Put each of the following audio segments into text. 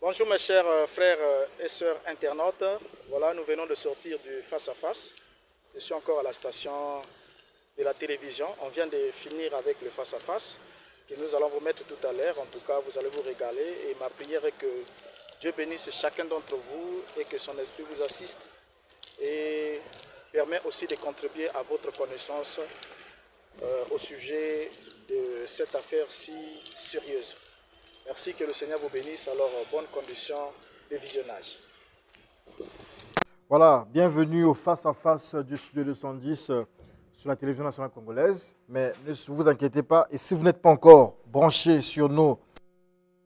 Bonjour mes chers frères et sœurs internautes. Voilà, nous venons de sortir du face-à-face. Je suis encore à la station de la télévision. On vient de finir avec le face-à-face que nous allons vous mettre tout à l'heure. En tout cas, vous allez vous régaler. Et ma prière est que Dieu bénisse chacun d'entre vous et que son esprit vous assiste et permet aussi de contribuer à votre connaissance au sujet de cette affaire si sérieuse. Merci, que le Seigneur vous bénisse. Alors, bonnes conditions de visionnage. Voilà, bienvenue au face-à-face du studio 210 sur la télévision nationale congolaise. Mais ne vous inquiétez pas, et si vous n'êtes pas encore branché sur nos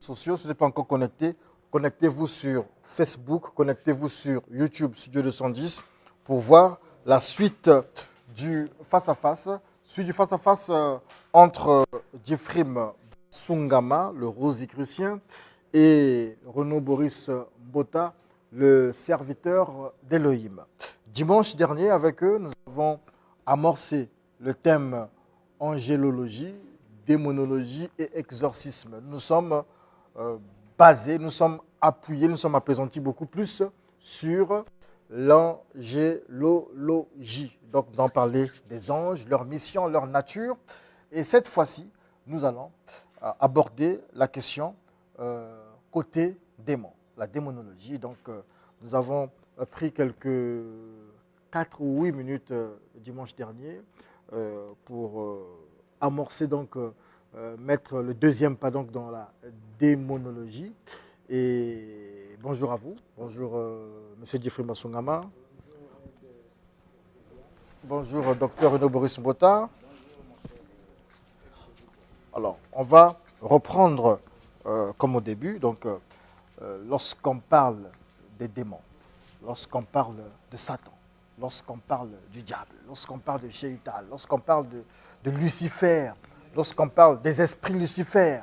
réseaux sociaux, si vous n'êtes pas encore connecté, connectez-vous sur Facebook, connectez-vous sur YouTube Studio 210 pour voir la suite du face-à-face. Suite du face-à-face entre Diefrim Sungama, le Rosicrucien, et Renaud Boris Mbota, le serviteur d'Elohim. Dimanche dernier, avec eux, nous avons amorcé le thème angélologie, démonologie et exorcisme. Nous sommes basés, nous sommes appuyés, nous sommes appesantis beaucoup plus sur l'angélologie. Donc, nous allons parler des anges, leur mission, leur nature. Et cette fois-ci, nous allons aborder la question côté démon, la démonologie. Donc, nous avons pris quelques 4 ou 8 minutes dimanche dernier pour amorcer, donc, mettre le deuxième pas donc, dans la démonologie. Et bonjour à vous. Bonjour, M. Diefrim Sungama. Bonjour, Dr Renaud Boris Mbota. Alors, on va reprendre comme au début. Donc, lorsqu'on parle des démons, lorsqu'on parle de Satan, lorsqu'on parle du diable, lorsqu'on parle de Shaitan, lorsqu'on parle de Lucifer, lorsqu'on parle des esprits Lucifer,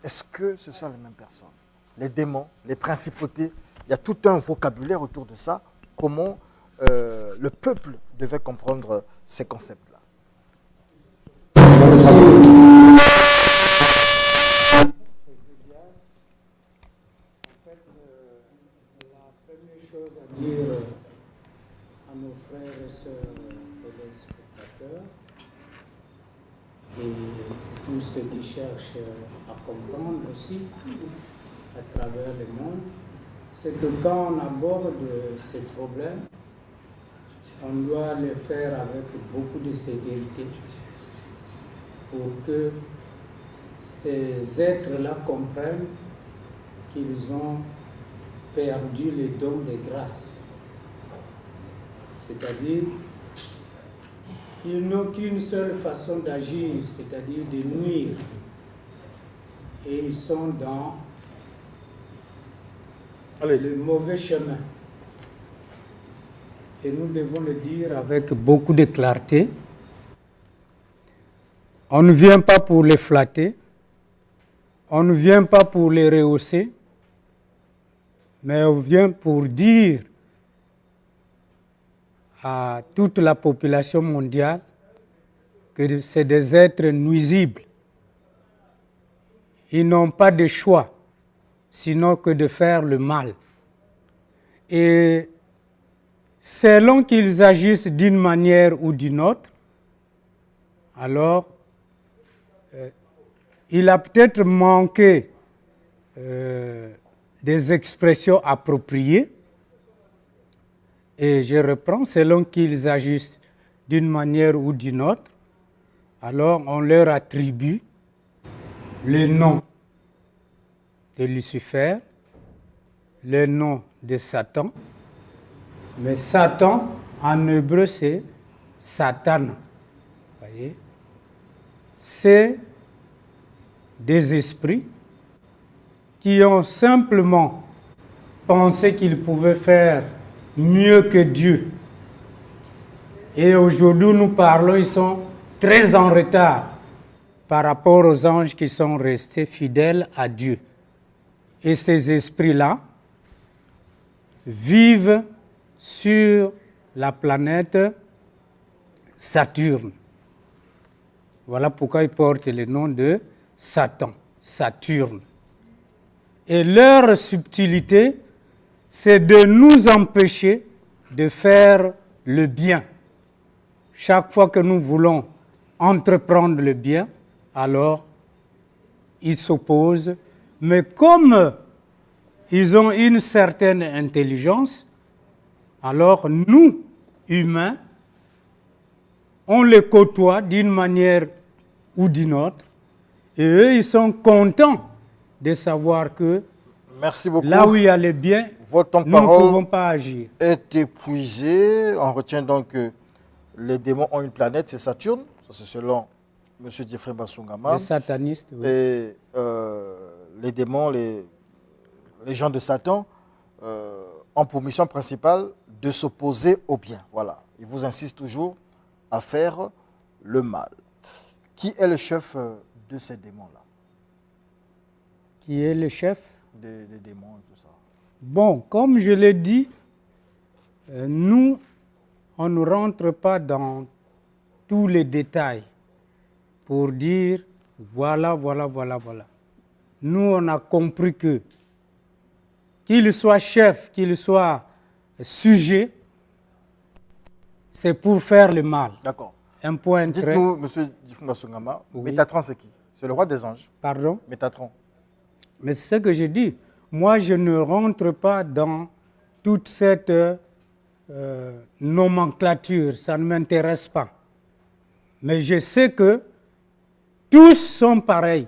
est-ce que ce sont les mêmes personnes? Les démons, les principautés, il y a tout un vocabulaire autour de ça. Comment le peuple devait comprendre ces concepts-là? Dire à nos frères et sœurs téléspectateurs et tous ceux qui cherchent à comprendre aussi à travers le monde, c'est que quand on aborde ces problèmes, on doit les faire avec beaucoup de sévérité pour que ces êtres-là comprennent qu'ils ont perdu le don de grâce. C'est-à-dire qu'ils n'ont qu'une seule façon d'agir, c'est-à-dire de nuire. Et ils sont dans le mauvais chemin. Et nous devons le dire avec beaucoup de clarté. On ne vient pas pour les flatter, on ne vient pas pour les rehausser, mais on vient pour dire à toute la population mondiale que c'est des êtres nuisibles. Ils n'ont pas de choix, sinon que de faire le mal. Et selon qu'ils agissent d'une manière ou d'une autre, alors il a peut-être manqué des expressions appropriées, et je reprends, selon qu'ils agissent d'une manière ou d'une autre, alors on leur attribue le nom de Lucifer, le nom de Satan, mais Satan en hébreu c'est Satan, voyez, c'est des esprits qui ont simplement pensé qu'ils pouvaient faire mieux que Dieu. Et aujourd'hui, nous parlons, ils sont très en retard par rapport aux anges qui sont restés fidèles à Dieu. Et ces esprits-là vivent sur la planète Saturne. Voilà pourquoi ils portent le nom de Satan, Saturne. Et leur subtilité, c'est de nous empêcher de faire le bien. Chaque fois que nous voulons entreprendre le bien, alors ils s'opposent. Mais comme ils ont une certaine intelligence, alors nous, humains, on les côtoie d'une manière ou d'une autre, et eux, ils sont contents de savoir que Merci beaucoup. là où il y a le bien, Votre temps de nous ne parole pouvons pas agir. est épuisé. On retient donc que les démons ont une planète, c'est Saturne. Ça, c'est selon M. Jeffrey Basungama. Les satanistes, oui. Et les démons, les gens de Satan, ont pour mission principale de s'opposer au bien. Voilà. Ils vous insistent toujours à faire le mal. Qui est le chef de ces démons-là? Qui est le chef? Des démons et tout ça. Bon, comme je l'ai dit, nous, on ne rentre pas dans tous les détails pour dire voilà. Nous, on a compris que qu'il soit chef, qu'il soit sujet, c'est pour faire le mal. D'accord. Un point très... Dites-nous, M. Jeffrey Basungama, Oui. Métatron, c'est qui? C'est le roi des anges. Pardon? Métatron. Mais c'est ce que je dis. Moi, je ne rentre pas dans toute cette nomenclature. Ça ne m'intéresse pas. Mais je sais que tous sont pareils.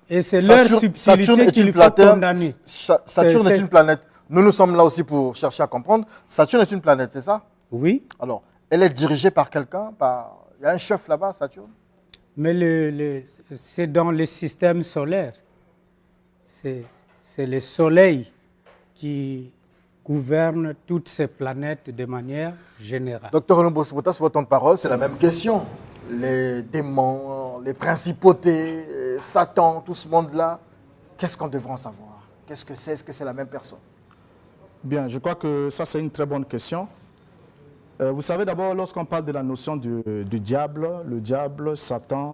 Et c'est leur subtilité qu'il faut condamner. Saturne est une planète. Nous sommes là aussi pour chercher à comprendre. Saturne est une planète, c'est ça? Oui. Alors, elle est dirigée par quelqu'un, il y a un chef là-bas, Saturne? Mais c'est dans le système solaire. C'est le Soleil qui gouverne toutes ces planètes de manière générale. Docteur Renaud Bosbotas, votre temps de parole, c'est la même question. Les démons, les principautés, Satan, tout ce monde-là, qu'est-ce qu'on devrait en savoir? Qu'est-ce que c'est? Est-ce que c'est la même personne? Bien, je crois que ça, c'est une très bonne question. Vous savez, d'abord, lorsqu'on parle de la notion du diable, le diable, Satan,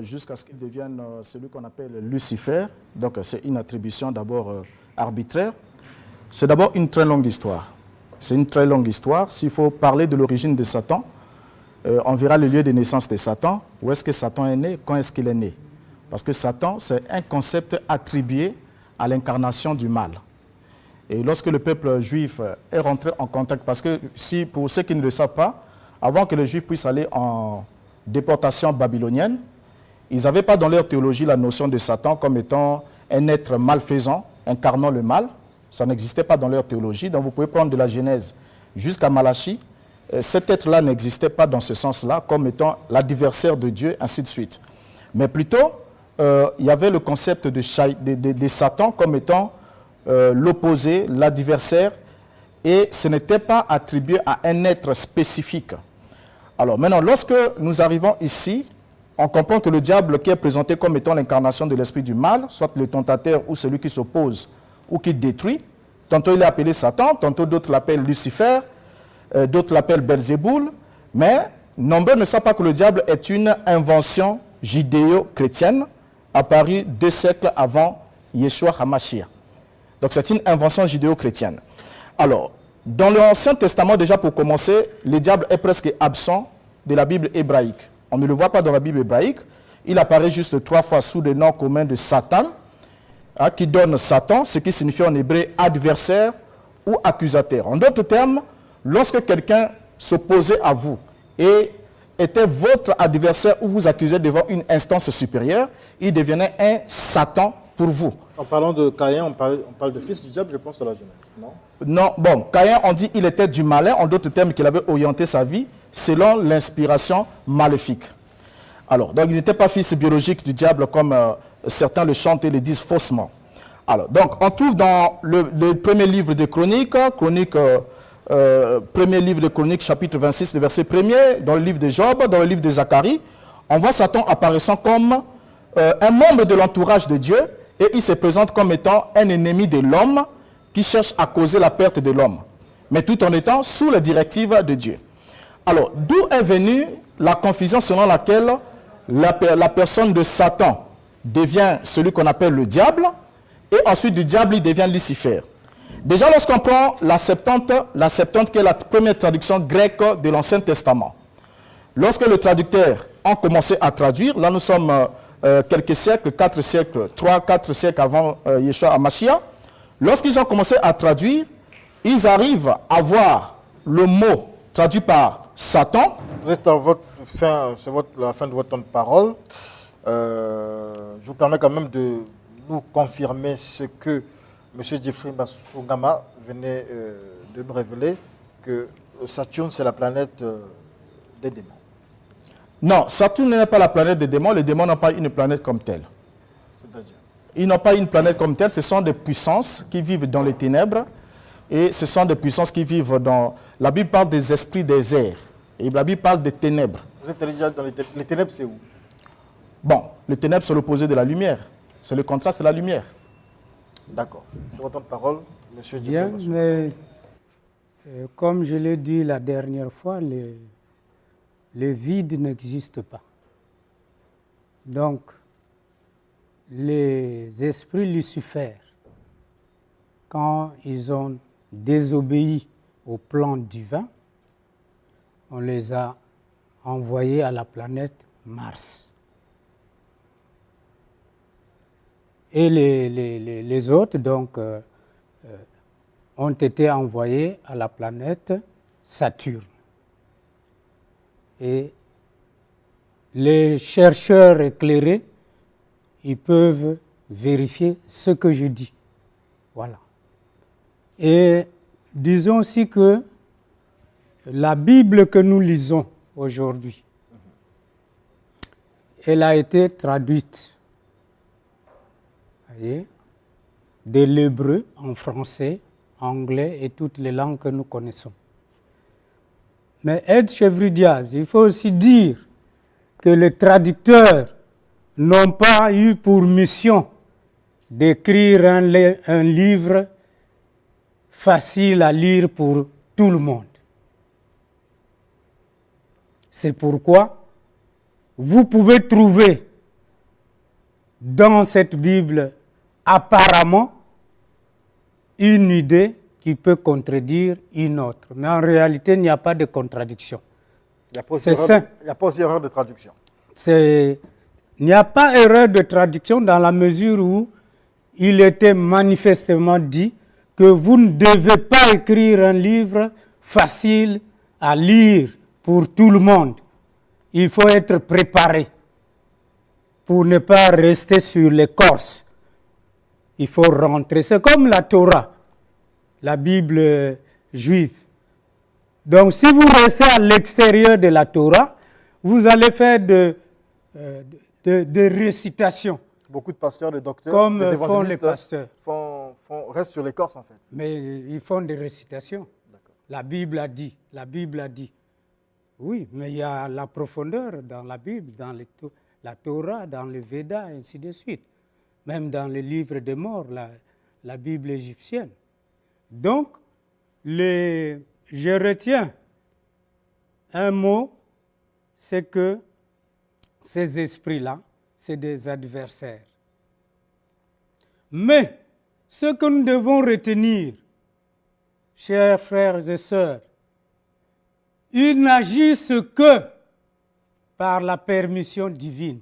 jusqu'à ce qu'il devienne celui qu'on appelle Lucifer, donc c'est une attribution d'abord arbitraire, c'est d'abord une très longue histoire. C'est une très longue histoire. S'il faut parler de l'origine de Satan, on verra le lieu de naissance de Satan. Où est-ce que Satan est né? Quand est-ce qu'il est né? Parce que Satan, c'est un concept attribué à l'incarnation du mal. Et lorsque le peuple juif est rentré en contact, parce que si, pour ceux qui ne le savent pas, avant que les Juifs puissent aller en déportation babylonienne, ils n'avaient pas dans leur théologie la notion de Satan comme étant un être malfaisant, incarnant le mal. Ça n'existait pas dans leur théologie. Donc vous pouvez prendre de la Genèse jusqu'à Malachie. Cet être-là n'existait pas dans ce sens-là, comme étant l'adversaire de Dieu, ainsi de suite. Mais plutôt, il y avait le concept de Satan comme étant l'opposé, l'adversaire, et ce n'était pas attribué à un être spécifique. Alors maintenant, lorsque nous arrivons ici, on comprend que le diable qui est présenté comme étant l'incarnation de l'esprit du mal, soit le tentateur ou celui qui s'oppose ou qui détruit, tantôt il est appelé Satan, tantôt d'autres l'appellent Lucifer, d'autres l'appellent Belzéboul, mais nombreux ne savent pas que le diable est une invention judéo-chrétienne apparue 2 siècles avant Yeshua HaMashiach. Donc c'est une invention judéo-chrétienne. Alors, dans l'Ancien Testament, déjà pour commencer, le diable est presque absent de la Bible hébraïque. On ne le voit pas dans la Bible hébraïque. Il apparaît juste 3 fois sous le nom commun de Satan, qui donne Satan, ce qui signifie en hébreu adversaire ou accusateur. En d'autres termes, lorsque quelqu'un s'opposait à vous et était votre adversaire ou vous accusait devant une instance supérieure, il devenait un Satan pour vous. En parlant de Caïn, on parle de fils du diable, je pense, dans la Genèse, non? Non, bon, Caïn, on dit qu'il était du malin, en d'autres termes, qu'il avait orienté sa vie selon l'inspiration maléfique. Alors, donc il n'était pas fils biologique du diable comme certains le chantent et le disent faussement. Alors, donc, on trouve dans le premier livre de Chroniques, premier livre de Chroniques, chapitre 26, le verset 1er, dans le livre de Job, dans le livre de Zacharie, on voit Satan apparaissant comme un membre de l'entourage de Dieu, et il se présente comme étant un ennemi de l'homme qui cherche à causer la perte de l'homme, mais tout en étant sous la directive de Dieu. Alors, d'où est venue la confusion selon laquelle la personne de Satan devient celui qu'on appelle le diable, et ensuite du diable, il devient Lucifer. Déjà, lorsqu'on prend la Septante qui est la première traduction grecque de l'Ancien Testament, lorsque les traducteurs ont commencé à traduire, là nous sommes quelques siècles, 4 siècles, 3-4 siècles avant Yeshua HaMashiach, lorsqu'ils ont commencé à traduire, ils arrivent à voir le mot traduit par Satan. Vous êtes à votre fin, c'est la fin de votre temps de parole. Je vous permets quand même de nous confirmer ce que M. Jeffrey Basungama venait de nous révéler, que Saturne, c'est la planète des démons. Non, Saturne n'est pas la planète des démons. Les démons n'ont pas une planète comme telle. C'est-à-dire? Ils n'ont pas une planète comme telle. Ce sont des puissances qui vivent dans les ténèbres. Et ce sont des puissances qui vivent dans... La Bible parle des esprits des airs. Et la Bible parle des ténèbres. Vous êtes déjà dans les ténèbres. Les ténèbres, c'est où? Bon, les ténèbres, c'est l'opposé de la lumière. C'est le contraste de la lumière. D'accord. C'est votre temps de parole, M. Jeffrey Bien, Basungama. mais comme je l'ai dit la dernière fois, le vide n'existe pas. Donc, les esprits Lucifer, quand ils ont désobéi au plan divin, on les a envoyés à la planète Mars. Et les autres, donc, ont été envoyés à la planète Saturne. Et les chercheurs éclairés, ils peuvent vérifier ce que je dis. Voilà. Et disons aussi que la Bible que nous lisons aujourd'hui, elle a été traduite, voyez, de l'hébreu en français, anglais et toutes les langues que nous connaissons. Mais Ed Chevry-Diaz, il faut aussi dire que les traducteurs n'ont pas eu pour mission d'écrire un livre facile à lire pour tout le monde. C'est pourquoi vous pouvez trouver dans cette Bible apparemment une idée qui peut contredire une autre. Mais en réalité, il n'y a pas de contradiction. Il n'y a pas aussi erreur de traduction. Il n'y a pas erreur de traduction dans la mesure où il était manifestement dit que vous ne devez pas écrire un livre facile à lire pour tout le monde. Il faut être préparé pour ne pas rester sur l'écorce. Il faut rentrer. C'est comme la Torah, la Bible juive. Donc si vous restez à l'extérieur de la Torah, vous allez faire de récitations. Beaucoup de pasteurs, de docteurs, comme des font les évangélistes pasteurs. Restent sur l'écorce en fait. Mais ils font des récitations. La Bible a dit, la Bible a dit. Oui, mais il y a la profondeur dans la Bible, dans la Torah, dans le Veda, et ainsi de suite. Même dans le livre des morts, la Bible égyptienne. Donc, je retiens un mot, c'est que ces esprits-là, c'est des adversaires. Mais ce que nous devons retenir, chers frères et sœurs, ils n'agissent que par la permission divine.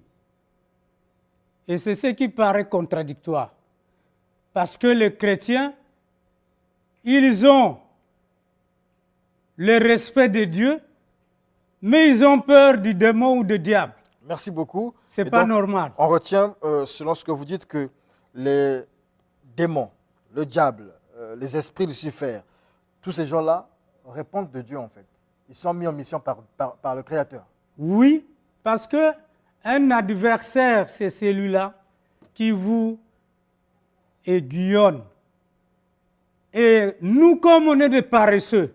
Et c'est ce qui paraît contradictoire. Parce que les chrétiens, ils ont le respect de Dieu, mais ils ont peur du démon ou du diable. Merci beaucoup. Ce n'est pas normal. On retient, selon ce que vous dites, que les démons, le diable, les esprits Lucifer, tous ces gens-là répondent de Dieu en fait. Ils sont mis en mission par le Créateur. Oui, parce qu'un adversaire, c'est celui-là qui vous aiguillonne. Et nous, comme on est des paresseux,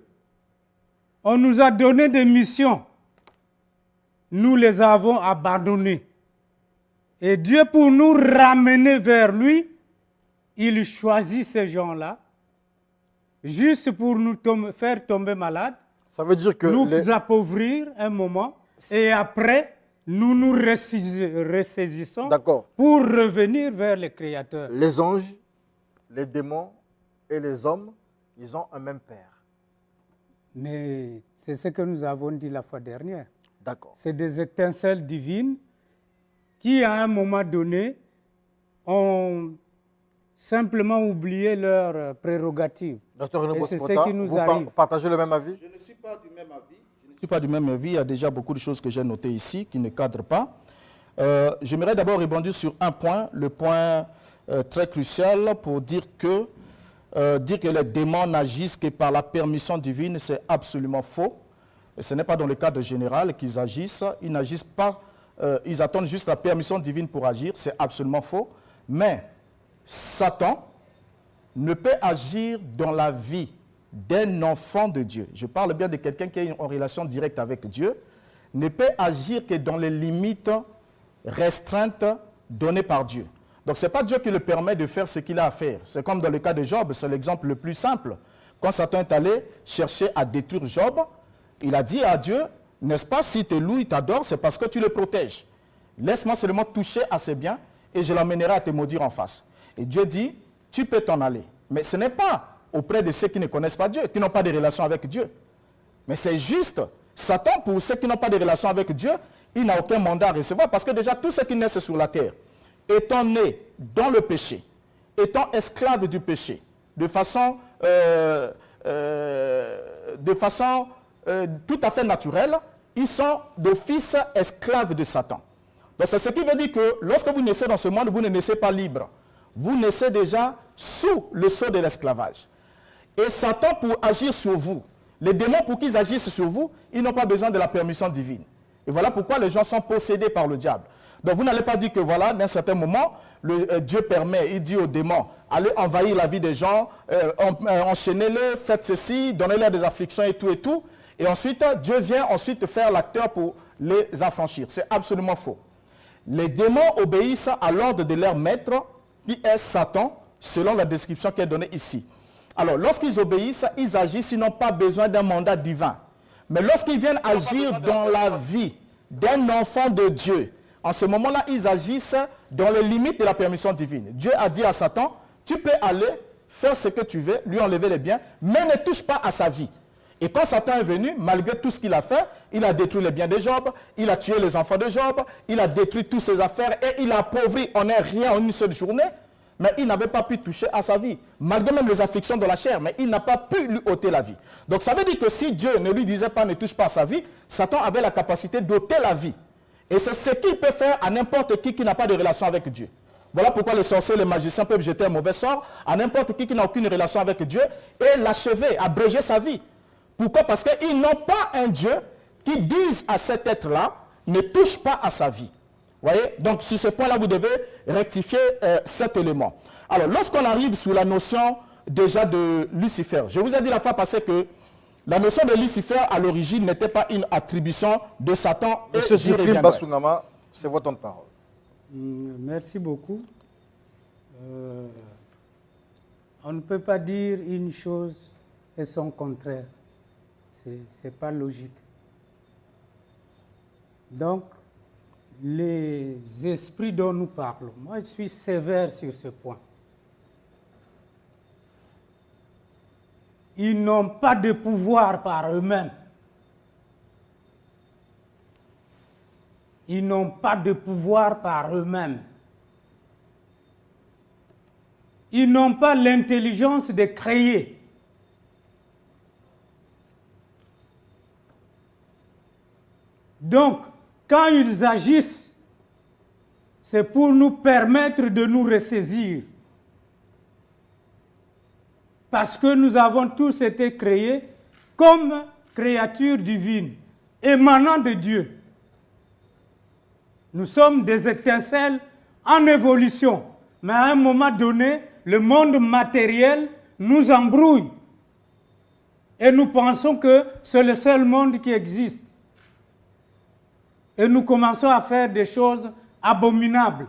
on nous a donné des missions. Nous les avons abandonnées. Et Dieu, pour nous ramener vers lui, il choisit ces gens-là, juste pour nous faire tomber malades. Ça veut dire que nous appauvrir un moment, et après, nous nous ressaisissons pour revenir vers le Créateur. Les anges les démons et les hommes, ils ont un même père. Mais c'est ce que nous avons dit la fois dernière. D'accord. C'est des étincelles divines qui, à un moment donné, ont simplement oublié leurs prérogatives. Docteur René Et c'est Boscota, ce qui nous vous arrive. partagez le même avis? Je ne suis pas du même avis. Je ne suis pas du même avis. Il y a déjà beaucoup de choses que j'ai notées ici qui ne cadrent pas. J'aimerais d'abord rebondir sur un point, le point très crucial pour dire que les démons n'agissent que par la permission divine, c'est absolument faux. Et ce n'est pas dans le cadre général qu'ils agissent. Ils n'agissent pas, ils attendent juste la permission divine pour agir, c'est absolument faux. Mais Satan ne peut agir dans la vie d'un enfant de Dieu. Je parle bien de quelqu'un qui est en relation directe avec Dieu, ne peut agir que dans les limites restreintes données par Dieu. Donc, ce n'est pas Dieu qui le permet de faire ce qu'il a à faire. C'est comme dans le cas de Job, c'est l'exemple le plus simple. Quand Satan est allé chercher à détruire Job, il a dit à Dieu, n'est-ce pas, si tes loups t'adorent, c'est parce que tu le protèges. Laisse-moi seulement toucher à ses biens et je l'emmènerai à te maudire en face. Et Dieu dit, tu peux t'en aller. Mais ce n'est pas auprès de ceux qui ne connaissent pas Dieu, qui n'ont pas de relation avec Dieu. Mais c'est juste, Satan, pour ceux qui n'ont pas de relation avec Dieu, il n'a aucun mandat à recevoir parce que déjà, tous ceux qui naissent sur la terre, étant nés dans le péché, étant esclaves du péché, de façon tout à fait naturelle, ils sont d'office esclaves de Satan. Donc c'est ce qui veut dire que lorsque vous naissez dans ce monde, vous ne naissez pas libre. Vous naissez déjà sous le sceau de l'esclavage. Et Satan, pour agir sur vous, les démons, pour qu'ils agissent sur vous, ils n'ont pas besoin de la permission divine. Et voilà pourquoi les gens sont possédés par le diable. Donc vous n'allez pas dire que voilà, d'un certain moment, Dieu permet, il dit aux démons, allez envahir la vie des gens, enchaînez-les, faites ceci, donnez-leur des afflictions et tout. Et ensuite, Dieu vient ensuite faire l'acteur pour les affranchir. C'est absolument faux. Les démons obéissent à l'ordre de leur maître, qui est Satan, selon la description qui est donnée ici. Alors, lorsqu'ils obéissent, ils agissent, ils n'ont pas besoin d'un mandat divin. Mais lorsqu'ils viennent agir dans la vie d'un enfant de Dieu, en ce moment-là, ils agissent dans les limites de la permission divine. Dieu a dit à Satan, tu peux aller faire ce que tu veux, lui enlever les biens, mais ne touche pas à sa vie. Et quand Satan est venu, malgré tout ce qu'il a fait, il a détruit les biens de Job, il a tué les enfants de Job, il a détruit toutes ses affaires et il a appauvri en un rien en une seule journée. Mais il n'avait pas pu toucher à sa vie, malgré même les afflictions de la chair, mais il n'a pas pu lui ôter la vie. Donc ça veut dire que si Dieu ne lui disait pas ne touche pas à sa vie, Satan avait la capacité d'ôter la vie. Et c'est ce qu'il peut faire à n'importe qui n'a pas de relation avec Dieu. Voilà pourquoi les sorciers, les magiciens peuvent jeter un mauvais sort à n'importe qui n'a aucune relation avec Dieu et l'achever, abréger sa vie. Pourquoi? Parce qu'ils n'ont pas un Dieu qui dise à cet être-là, ne touche pas à sa vie. Voyez? Donc, sur ce point-là, vous devez rectifier cet élément. Alors, lorsqu'on arrive sur la notion déjà de Lucifer, je vous ai dit la fois passée que la notion de Lucifer, à l'origine, n'était pas une attribution de Satan. Monsieur Gifrim Basungama, c'est votre temps de parole. Merci beaucoup. On ne peut pas dire une chose et son contraire. Ce n'est pas logique. Donc, les esprits dont nous parlons, moi je suis sévère sur ce point. Ils n'ont pas de pouvoir par eux-mêmes. Ils n'ont pas de pouvoir par eux-mêmes. Ils n'ont pas l'intelligence de créer. Donc, quand ils agissent, c'est pour nous permettre de nous ressaisir. Parce que nous avons tous été créés comme créatures divines, émanant de Dieu. Nous sommes des étincelles en évolution. Mais à un moment donné, le monde matériel nous embrouille. Et nous pensons que c'est le seul monde qui existe. Et nous commençons à faire des choses abominables.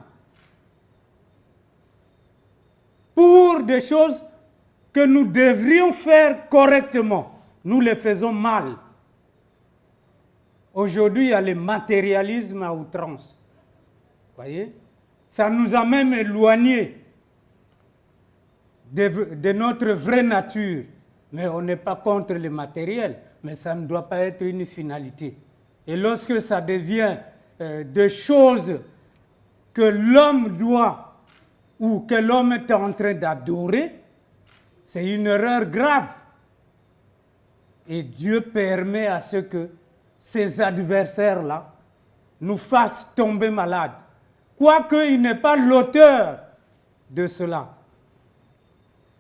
Pour des choses que nous devrions faire correctement, nous les faisons mal. Aujourd'hui, il y a le matérialisme à outrance. Vous voyez? Ça nous a même éloignés de notre vraie nature. Mais on n'est pas contre le matériel, mais ça ne doit pas être une finalité. Et lorsque ça devient des choses que l'homme doit ou que l'homme est en train d'adorer, c'est une erreur grave. Et Dieu permet à ce que ces adversaires-là nous fassent tomber malades. Quoique il n'est pas l'auteur de cela.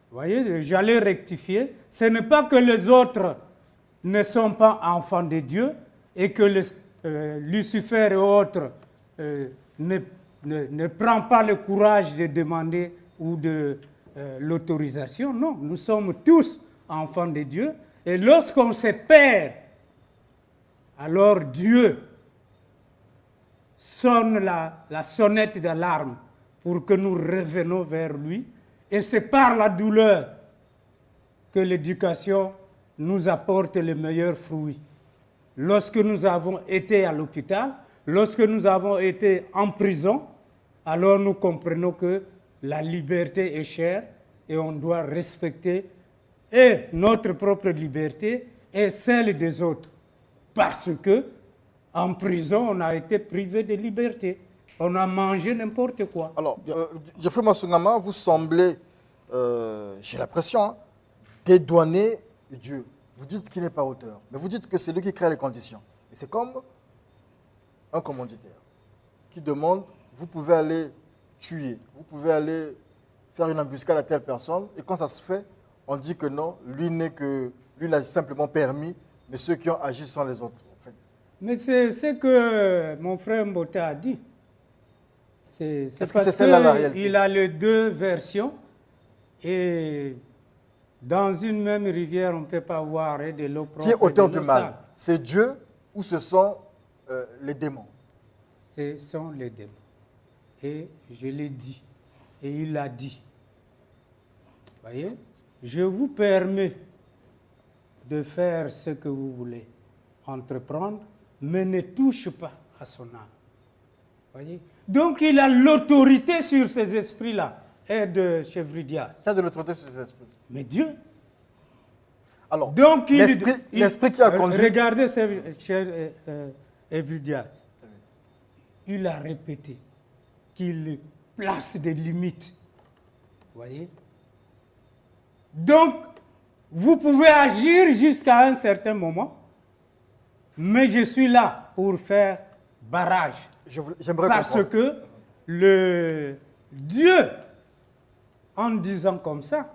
Vous voyez, j'allais rectifier. Ce n'est pas que les autres ne sont pas enfants de Dieu et que Lucifer et autres ne prend pas le courage de demander ou de l'autorisation. Non, nous sommes tous enfants de Dieu. Et lorsqu'on se perd, alors Dieu sonne la sonnette d'alarme pour que nous revenons vers lui. Et c'est par la douleur que l'éducation nous apporte les meilleurs fruits. Lorsque nous avons été à l'hôpital, lorsque nous avons été en prison, alors nous comprenons que la liberté est chère et on doit respecter et notre propre liberté et celle des autres. Parce que en prison, on a été privé de liberté. On a mangé n'importe quoi. Alors, Geoffrey Masungama, vous semblez, j'ai l'impression, hein, dédouaner Dieu. Vous dites qu'il n'est pas auteur, mais vous dites que c'est lui qui crée les conditions. Et c'est comme un commanditaire qui demande, vous pouvez aller tuer, vous pouvez aller faire une embuscade à telle personne, et quand ça se fait, on dit que non, lui n'a simplement permis, mais ceux qui ont agi sont les autres. En fait. Mais c'est ce que mon frère Mbota a dit. C'est parce c'est celle-là la réalité? qu'il a les deux versions et dans une même rivière, on ne peut pas voir de l'eau propre. Qui est auteur du mal? C'est Dieu ou ce sont les démons? Ce sont les démons. Et je l'ai dit. Et il l'a dit. Voyez? Je vous permets de faire ce que vous voulez entreprendre, mais ne touche pas à son âme. Voyez? Donc il a l'autorité sur ces esprits-là. Et de Chevridias. Il a de l'autorité sur ces esprits. Mais Dieu. Alors, donc l'esprit qui a conduit. Regardez Chevridias. Il a répété qu'il place des limites. Voyez? Donc, vous pouvez agir jusqu'à un certain moment, mais je suis là pour faire barrage. J'aimerais parce comprendre. que le Dieu, en disant comme ça,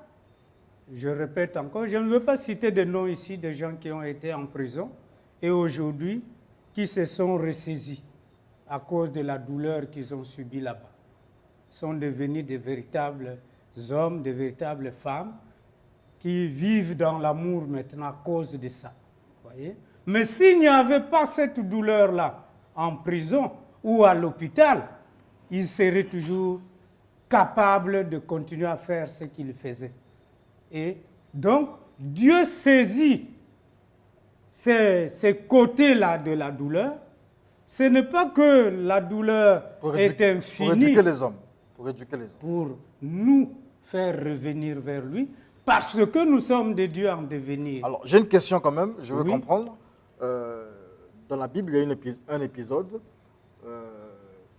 je répète encore, je ne veux pas citer de noms ici de gens qui ont été en prison et aujourd'hui qui se sont ressaisis à cause de la douleur qu'ils ont subie là-bas. Ils sont devenus des véritables hommes, des véritables femmes qui vivent dans l'amour maintenant à cause de ça. Voyez? Mais s'il n'y avait pas cette douleur-là en prison ou à l'hôpital, ils seraient toujours capables de continuer à faire ce qu'ils faisaient. Et donc, Dieu saisit ces côtés-là de la douleur. Ce n'est pas que la douleur est infinie. Pour éduquer les hommes. Pour éduquer les hommes. Pour nous faire revenir vers lui, parce que nous sommes des dieux en devenir. Alors, j'ai une question quand même, je veux Oui. comprendre. Dans la Bible, il y a un épisode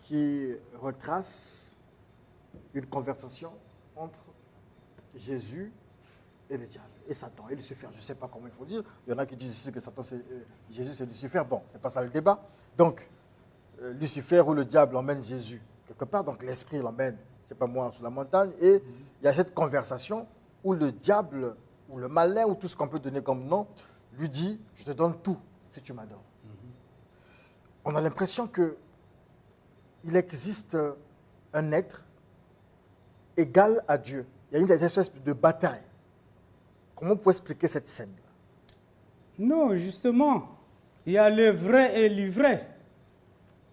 qui retrace une conversation entre Jésus et le diable, et Satan, et Lucifer. Je ne sais pas comment il faut dire. Il y en a qui disent ici que Jésus c'est Lucifer. Bon, ce n'est pas ça le débat. Donc, Lucifer ou le diable emmène Jésus quelque part, donc l'esprit l'emmène, c'est pas moi, sur la montagne, et il y a cette conversation où le diable, ou le malin, ou tout ce qu'on peut donner comme nom, lui dit, je te donne tout si tu m'adores. On a l'impression qu'il existe un être égal à Dieu. Il y a une espèce de bataille. Comment on peut expliquer cette scène-là? Non, justement, il y a le vrai et l'ivraie.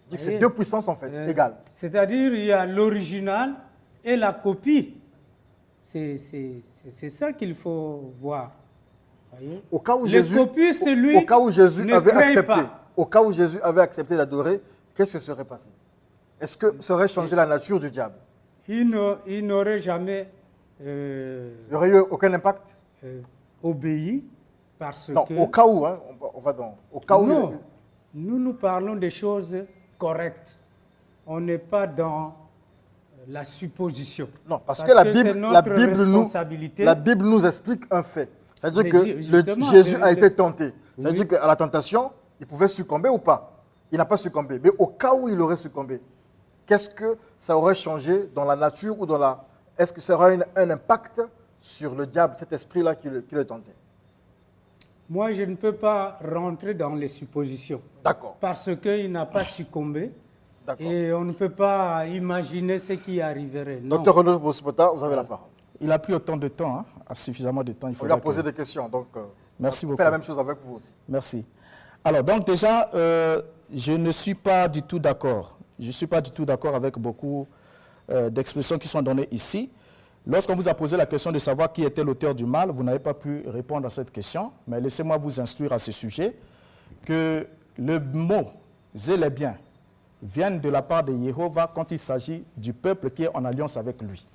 Je dis que c'est deux puissances en fait, égales. C'est-à-dire, il y a l'original et la copie. C'est ça qu'il faut voir. Voyez? Au cas où le Jésus, copiste, lui, au cas où Jésus ne avait crée accepté, pas. au cas où Jésus avait accepté d'adorer, qu'est-ce qui serait passé? Est-ce que ça aurait changé la nature du diable? Il n'aurait jamais Il n'y aurait eu aucun impact? Obéit parce Non, que... au cas où, hein, on va dans... Au cas où... Non, nous parlons des choses correctes. On n'est pas dans la supposition. Non, parce que la c'est Bible, notre responsabilité. la Bible nous explique un fait. C'est-à-dire Mais que justement, Jésus a été tenté. C'est-à-dire Oui. qu'à la tentation, il pouvait succomber ou pas. Il n'a pas succombé. Mais au cas où il aurait succombé, qu'est-ce que ça aurait changé dans la nature ou dans la... Est-ce que ça aurait un impact sur le diable, cet esprit-là qui le tentait? Moi, je ne peux pas rentrer dans les suppositions. D'accord. Parce qu'il n'a pas succombé. D'accord. Et on ne peut pas imaginer ce qui arriverait. Non. Docteur Renaud Bospota, vous avez la parole. Il a pris autant de temps, hein, suffisamment de temps. Il On lui a posé des questions, donc Merci on beaucoup. fait la même chose avec vous aussi. Merci. Alors, donc déjà, je ne suis pas du tout d'accord. Je ne suis pas du tout d'accord avec beaucoup d'expressions qui sont données ici. Lorsqu'on vous a posé la question de savoir qui était l'auteur du mal, vous n'avez pas pu répondre à cette question, mais laissez-moi vous instruire à ce sujet, que le mot « zé les biens » viennent de la part de Jéhovah quand il s'agit du peuple qui est en alliance avec lui.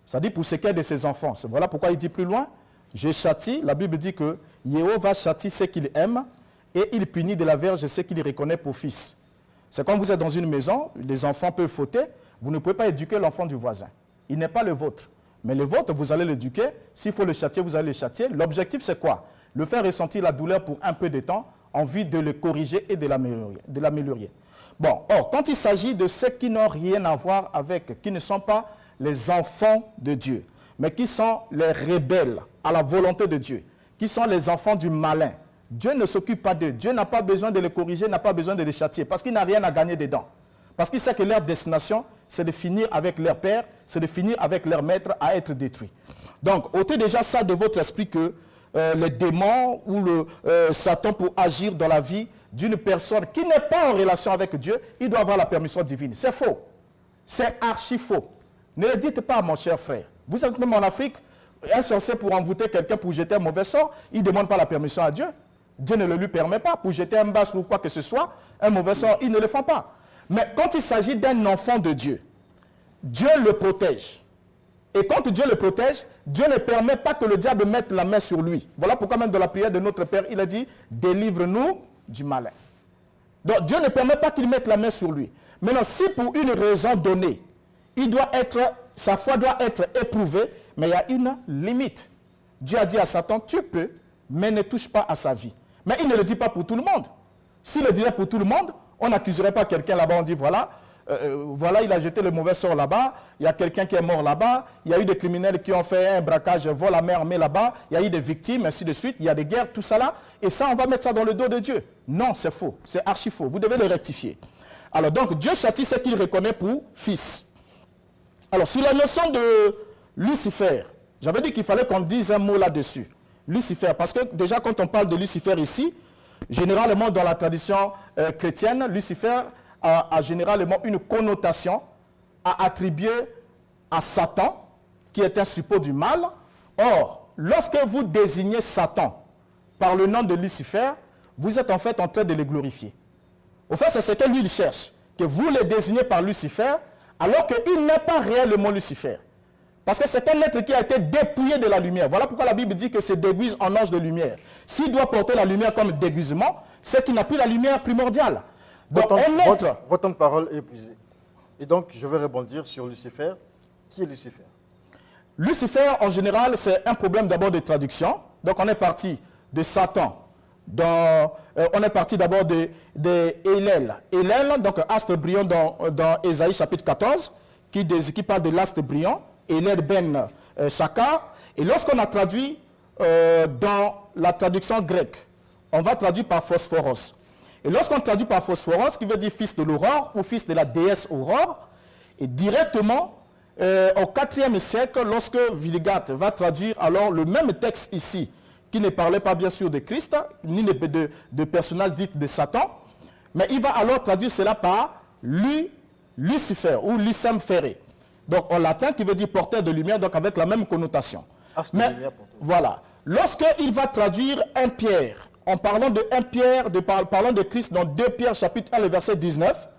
Ça dit pour ce qui est de ses enfants. Voilà pourquoi il dit plus loin, je châtie, la Bible dit que Jéhovah châtie ceux qu'il aime et il punit de la verge ceux qu'il reconnaît pour fils. C'est quand vous êtes dans une maison, les enfants peuvent fauter, vous ne pouvez pas éduquer l'enfant du voisin. Il n'est pas le vôtre. Mais le vôtre, vous allez l'éduquer. S'il faut le châtier, vous allez le châtier. L'objectif, c'est quoi? Le faire ressentir la douleur pour un peu de temps, en vue de le corriger et de l'améliorer. Bon, or, quand il s'agit de ceux qui n'ont rien à voir avec, qui ne sont pas les enfants de Dieu, mais qui sont les rebelles à la volonté de Dieu, qui sont les enfants du malin, Dieu ne s'occupe pas d'eux. Dieu n'a pas besoin de les corriger, n'a pas besoin de les châtier, parce qu'il n'a rien à gagner dedans. Parce qu'il sait que leur destination, c'est de finir avec leur père, c'est de finir avec leur maître à être détruit. Donc, ôtez déjà ça de votre esprit que les démons ou le Satan, pour agir dans la vie d'une personne qui n'est pas en relation avec Dieu, il doit avoir la permission divine. C'est faux. C'est archi faux. Ne le dites pas, mon cher frère. Vous êtes même en Afrique, un sorcier pour envoûter quelqu'un pour jeter un mauvais sort, il ne demande pas la permission à Dieu. Dieu ne le lui permet pas. Pour jeter un basque ou quoi que ce soit, un mauvais sort, ils ne le font pas. Mais quand il s'agit d'un enfant de Dieu, Dieu le protège. Et quand Dieu le protège, Dieu ne permet pas que le diable mette la main sur lui. Voilà pourquoi même dans la prière de notre Père, il a dit « Délivre-nous du malin ». Donc Dieu ne permet pas qu'il mette la main sur lui. Maintenant, si pour une raison donnée, sa foi doit être éprouvée, mais il y a une limite. Dieu a dit à Satan « Tu peux, mais ne touche pas à sa vie ». Mais il ne le dit pas pour tout le monde. S'il le disait pour tout le monde, on n'accuserait pas quelqu'un là-bas, on dit voilà, voilà, il a jeté le mauvais sort là-bas, il y a quelqu'un qui est mort là-bas, il y a eu des criminels qui ont fait un braquage, vol à main armée là-bas, il y a eu des victimes, ainsi de suite, il y a des guerres, tout ça là, et ça, on va mettre ça dans le dos de Dieu. Non, c'est faux, c'est archi faux, vous devez le rectifier. Alors donc, Dieu châtie ce qu'il reconnaît pour fils. Alors, sur la notion de Lucifer, j'avais dit qu'il fallait qu'on dise un mot là-dessus. Lucifer, parce que déjà quand on parle de Lucifer ici, généralement dans la tradition chrétienne, Lucifer a généralement une connotation à attribuer à Satan, qui est un suppôt du mal. Or, lorsque vous désignez Satan par le nom de Lucifer, vous êtes en fait en train de le glorifier. Au fait, c'est ce que lui il cherche, que vous le désignez par Lucifer, alors qu'il n'est pas réellement Lucifer. Parce que c'est un être qui a été dépouillé de la lumière. Voilà pourquoi la Bible dit que se déguise en ange de lumière. S'il doit porter la lumière comme déguisement, c'est qu'il n'a plus la lumière primordiale. Donc, votre temps de parole est épuisé. Et donc, je vais rebondir sur Lucifer. Qui est Lucifer? Lucifer, en général, c'est un problème d'abord de traduction. Donc, on est parti de Satan. On est parti d'abord de Hélène. Hélène, donc astre brillant dans Ésaïe chapitre 14, qui parle de l'astre brillant. Hélène ben Shakar. Et lorsqu'on a traduit dans la traduction grecque, on va traduire par Phosphoros. Et lorsqu'on traduit par Phosphoros, qui veut dire fils de l'aurore ou fils de la déesse aurore, et directement au IVe siècle, lorsque Vulgate va traduire alors le même texte ici, qui ne parlait pas bien sûr de Christ, ni de personnage dit de Satan, mais il va alors traduire cela par Lucifer ou Lucem Ferré. Donc en latin qui veut dire porteur de lumière, donc avec la même connotation. Mais voilà, lorsqu'il va traduire 1 Pierre, en parlant de 1 Pierre, parlant de Christ dans 2 Pierre chapitre 1, le verset 19,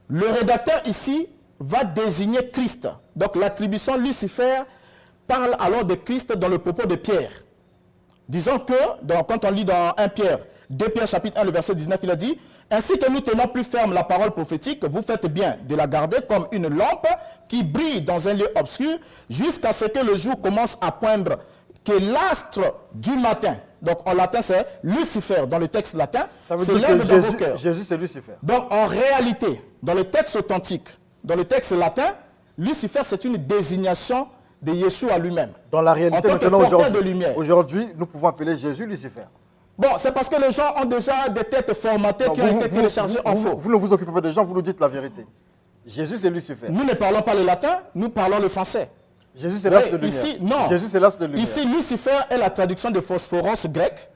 le rédacteur ici va désigner Christ. Donc l'attribution Lucifer parle alors de Christ dans le propos de Pierre. Disons que, quand on lit dans 1 Pierre, 2 Pierre chapitre 1, le verset 19, il a dit « Ainsi que nous tenons plus ferme la parole prophétique, vous faites bien de la garder comme une lampe qui brille dans un lieu obscur jusqu'à ce que le jour commence à poindre, que l'astre du matin, donc en latin c'est Lucifer dans le texte latin, ça veut dire que Jésus c'est Lucifer. Donc en réalité, dans le texte authentique, dans le texte latin, Lucifer c'est une désignation de Yeshua lui-même. Dans la réalité, maintenant aujourd'hui, nous pouvons appeler Jésus Lucifer. Bon, c'est parce que les gens ont déjà des têtes formatées qui ont été téléchargées en faux. Vous ne vous occupez pas des gens, vous nous dites la vérité. Jésus c'est Lucifer. Nous ne parlons pas le latin, nous parlons le français. Jésus c'est l'astre de lumière. Ici, non. Jésus c'est l'astre de lumière. Ici, Lucifer est la traduction de phosphoros grec,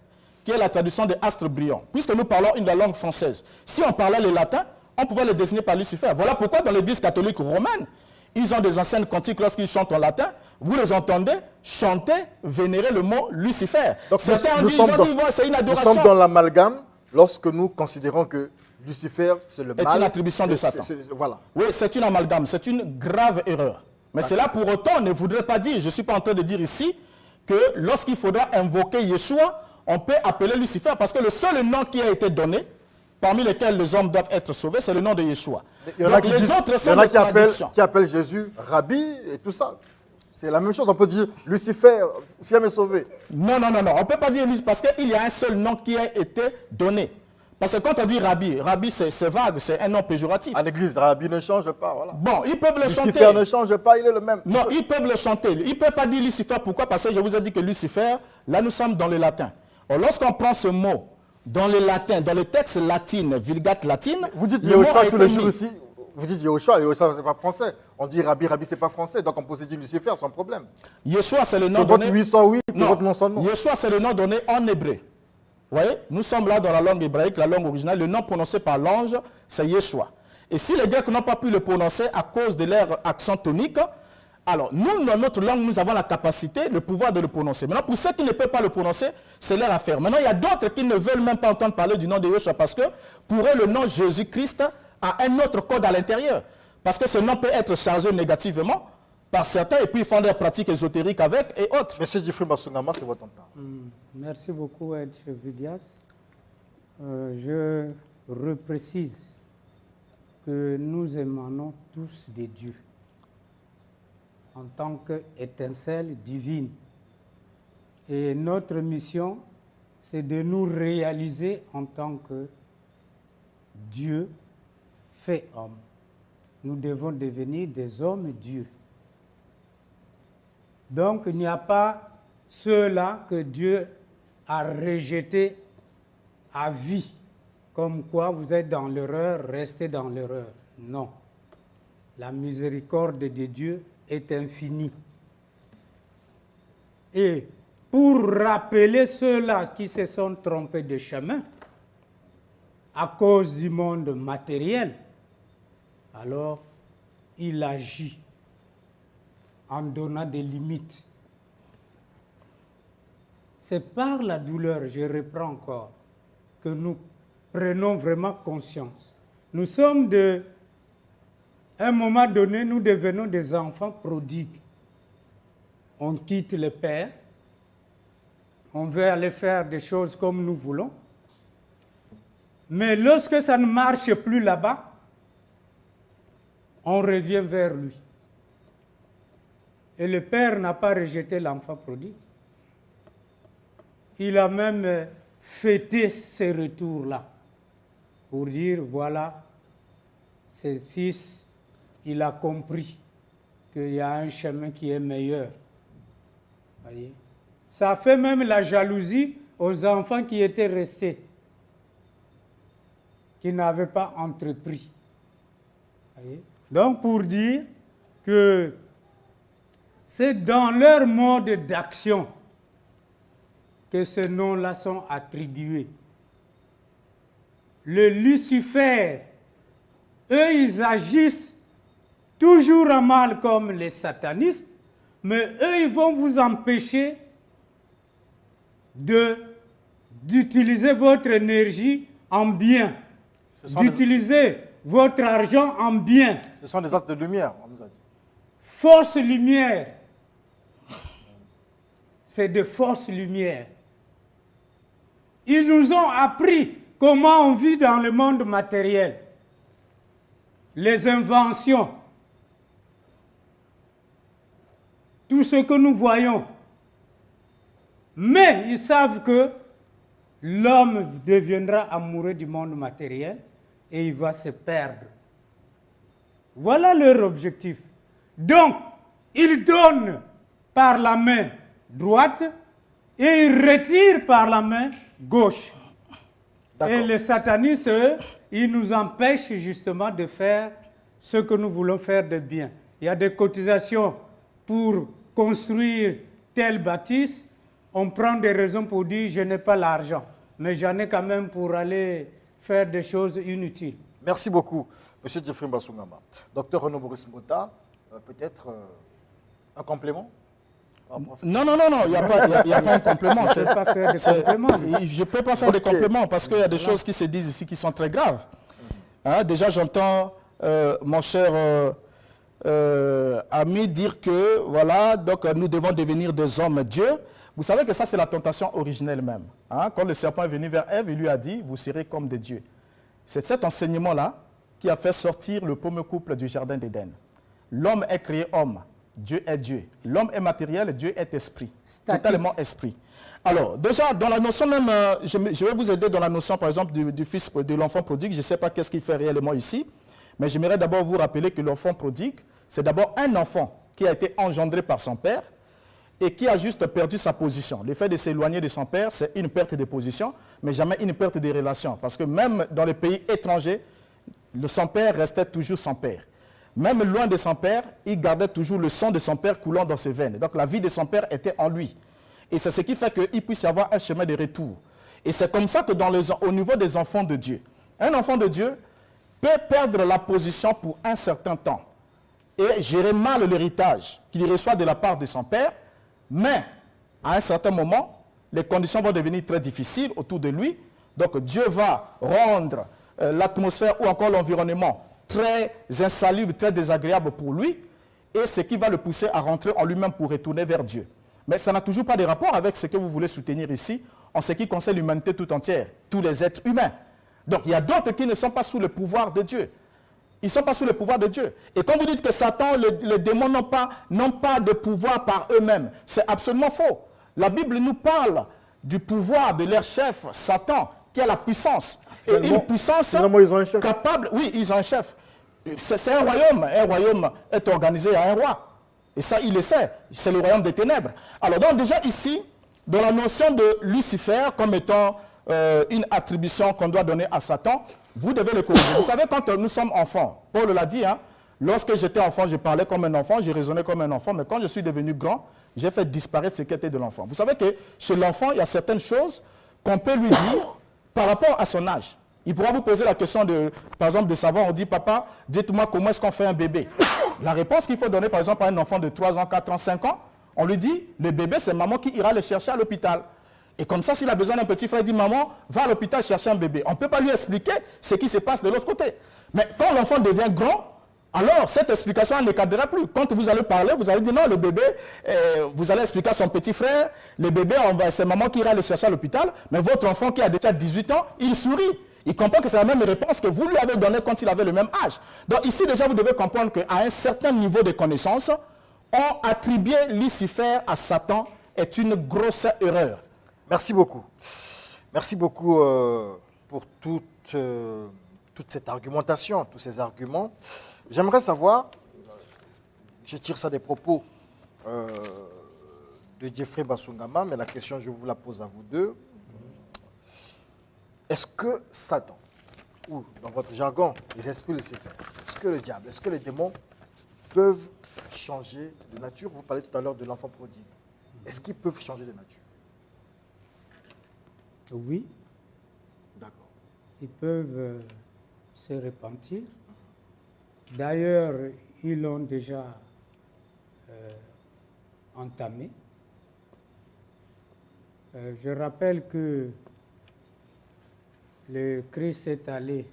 qui est la traduction de astre brillant. Puisque nous parlons une langue française. Si on parlait le latin, on pouvait le désigner par Lucifer. Voilà pourquoi dans l'église catholique romaine, ils ont des anciennes cantiques lorsqu'ils chantent en latin. Vous les entendez chanter, vénérer le mot Lucifer. Donc c'est une adoration. Nous sommes dans l'amalgame lorsque nous considérons que Lucifer, c'est le mal. C'est une attribution de Satan. Voilà. Oui, c'est une amalgame, c'est une grave erreur. Mais cela pour autant ne voudrait pas dire, je ne suis pas en train de dire ici, que lorsqu'il faudra invoquer Yeshua, on peut appeler Lucifer, parce que le seul nom qui a été donné, parmi lesquels les hommes doivent être sauvés, c'est le nom de Yeshua. Il y en a qui appellent Jésus Rabbi et tout ça. C'est la même chose, on peut dire Lucifer, viens me sauver. Non, on ne peut pas dire Lucifer, parce qu'il y a un seul nom qui a été donné. Parce que quand on dit Rabbi, Rabbi c'est vague, c'est un nom péjoratif. À l'église, Rabbi ne change pas, voilà. Bon, ils peuvent le chanter. Lucifer ne change pas, il est le même. Non, ils peuvent le chanter. Ils ne peuvent pas dire Lucifer, pourquoi? Parce que je vous ai dit que Lucifer, là nous sommes dans le latin. Lorsqu'on prend ce mot dans le latin, dans le texte latin, Vulgate latine, vous dites Yehoshua tous les jours ici. Vous dites Yehoshua, Yehoshua c'est pas français. On dit Rabbi, Rabbi c'est pas français, donc on peut se dire Lucifer sans problème. Yeshua c'est le nom donné. Votre 800 oui, pour votre non sans nom. Yeshua c'est le nom donné en hébreu. Vous voyez, nous sommes là dans la langue hébraïque, la langue originale. Le nom prononcé par l'ange, c'est Yeshua. Et si les Grecs n'ont pas pu le prononcer à cause de leur accent tonique, alors nous, dans notre langue, nous avons la capacité, le pouvoir de le prononcer. Maintenant, pour ceux qui ne peuvent pas le prononcer, c'est leur affaire. Maintenant, il y a d'autres qui ne veulent même pas entendre parler du nom de Yeshua parce que pour eux, le nom Jésus-Christ a un autre code à l'intérieur. Parce que ce nom peut être chargé négativement par certains et puis ils font des pratiques ésotériques avec et autres. Monsieur Jeffrey Masungama, c'est votre temps. Merci beaucoup, M. Vidias. Je reprécise que nous émanons tous de Dieu en tant qu'étincelle divine. Et notre mission, c'est de nous réaliser en tant que Dieu fait homme. Nous devons devenir des hommes-dieux. Donc, il n'y a pas ceux-là que Dieu a rejetés à vie, comme quoi vous êtes dans l'erreur, restez dans l'erreur. Non. La miséricorde de Dieu est infinie. Et pour rappeler ceux-là qui se sont trompés de chemin à cause du monde matériel, alors il agit en donnant des limites. C'est par la douleur, je reprends encore, que nous prenons vraiment conscience. Nous sommes à un moment donné, nous devenons des enfants prodigues. On quitte le Père, on veut aller faire des choses comme nous voulons. Mais lorsque ça ne marche plus là-bas, on revient vers lui. Et le Père n'a pas rejeté l'enfant prodigue. Il a même fêté ces retours-là pour dire, voilà, ce fils, il a compris qu'il y a un chemin qui est meilleur. Voyez? Ça fait même la jalousie aux enfants qui étaient restés, qui n'avaient pas entrepris. Voyez? Donc, pour dire que c'est dans leur mode d'action que ces noms-là sont attribués. Le Lucifer, eux, ils agissent toujours à mal comme les satanistes, mais eux, ils vont vous empêcher d'utiliser votre énergie en bien, d'utiliser votre argent en bien. Ce sont des actes de lumière, on nous a dit. Fausse lumière. C'est de fausses lumières. Ils nous ont appris comment on vit dans le monde matériel. Les inventions. Tout ce que nous voyons. Mais ils savent que l'homme deviendra amoureux du monde matériel et il va se perdre. Voilà leur objectif. Donc, ils donnent par la main droite et ils retirent par la main gauche. Et les satanistes, eux, ils nous empêchent justement de faire ce que nous voulons faire de bien. Il y a des cotisations pour construire telle bâtisse. On prend des raisons pour dire je n'ai pas l'argent, mais j'en ai quand même pour aller faire des choses inutiles. Merci beaucoup, M. Jeffrey Mbasungama. Docteur Renaud Maurice Mbota, peut-être un complément? Non, il n'y a pas un complément. Je ne peux pas faire des compléments. Je ne peux pas faire des compléments parce qu'il y a des choses qui se disent ici qui sont très graves. Hein, déjà, j'entends mon cher ami dire que, voilà, donc nous devons devenir des hommes Dieu. Vous savez que ça, c'est la tentation originelle même. Hein, quand le serpent est venu vers Ève, il lui a dit, vous serez comme des dieux. C'est cet enseignement-là qui a fait sortir le premier couple du jardin d'Éden. L'homme est créé homme. Dieu est Dieu. L'homme est matériel, Dieu est esprit. Totalement esprit. Alors, déjà, dans la notion même, je vais vous aider dans la notion, par exemple, du fils de l'enfant prodigue. Je ne sais pas qu'est-ce qu'il fait réellement ici, mais j'aimerais d'abord vous rappeler que l'enfant prodigue, c'est d'abord un enfant qui a été engendré par son père et qui a juste perdu sa position. Le fait de s'éloigner de son père, c'est une perte de position, mais jamais une perte de relation. Parce que même dans les pays étrangers, son père restait toujours son père. Même loin de son père, il gardait toujours le sang de son père coulant dans ses veines. Donc la vie de son père était en lui. Et c'est ce qui fait qu'il puisse y avoir un chemin de retour. Et c'est comme ça que au niveau des enfants de Dieu, un enfant de Dieu peut perdre la position pour un certain temps et gérer mal l'héritage qu'il reçoit de la part de son père, mais à un certain moment, les conditions vont devenir très difficiles autour de lui. Donc Dieu va rendre l'atmosphère ou encore l'environnement très insalubre, très désagréable pour lui, et ce qui va le pousser à rentrer en lui-même pour retourner vers Dieu. Mais ça n'a toujours pas de rapport avec ce que vous voulez soutenir ici, en ce qui concerne l'humanité tout entière, tous les êtres humains. Donc il y a d'autres qui ne sont pas sous le pouvoir de Dieu. Ils ne sont pas sous le pouvoir de Dieu. Et quand vous dites que Satan, les démons n'ont pas de pouvoir par eux-mêmes, c'est absolument faux. La Bible nous parle du pouvoir de leur chef, Satan, qui a la puissance. Et une puissance ils ont un chef. capable... Oui, ils ont un chef. C'est un royaume. Un royaume est organisé à un roi. Et ça, il le sait. C'est le royaume des ténèbres. Alors, donc déjà ici, dans la notion de Lucifer comme étant une attribution qu'on doit donner à Satan, vous devez le corriger. Vous savez, quand nous sommes enfants, Paul l'a dit, hein, lorsque j'étais enfant, je parlais comme un enfant, je raisonnais comme un enfant, mais quand je suis devenu grand, j'ai fait disparaître ce qui était de l'enfant. Vous savez que chez l'enfant, il y a certaines choses qu'on peut lui dire par rapport à son âge. Il pourra vous poser la question, par exemple, de savoir, on dit, papa, dites-moi comment est-ce qu'on fait un bébé. La réponse qu'il faut donner, par exemple, à un enfant de 3 ans, 4 ans, 5 ans, on lui dit, le bébé, c'est maman qui ira le chercher à l'hôpital. Et comme ça, s'il a besoin d'un petit frère, il dit, maman, va à l'hôpital chercher un bébé. On ne peut pas lui expliquer ce qui se passe de l'autre côté. Mais quand l'enfant devient grand, alors cette explication ne cadrera plus. Quand vous allez parler, vous allez dire, non, le bébé, vous allez expliquer à son petit frère, le bébé, c'est maman qui ira le chercher à l'hôpital, mais votre enfant qui a déjà 18 ans, il sourit. Il comprend que c'est la même réponse que vous lui avez donnée quand il avait le même âge. Donc ici, déjà, vous devez comprendre qu'à un certain niveau de connaissance, on attribuer Lucifer à Satan est une grosse erreur. Merci beaucoup. Merci beaucoup pour toute cette argumentation, tous ces arguments. J'aimerais savoir, je tire ça des propos de Jeffrey Mbasungama, mais la question, je vous la pose à vous deux. Est-ce que Satan, ou dans votre jargon, les esprits Lucifer, est-ce que le diable, est-ce que les démons peuvent changer de nature? Vous parlez tout à l'heure de l'enfant prodigue. Est-ce qu'ils peuvent changer de nature? Oui. D'accord. Ils peuvent se repentir. D'ailleurs, ils l'ont déjà entamé. Je rappelle que le Christ est allé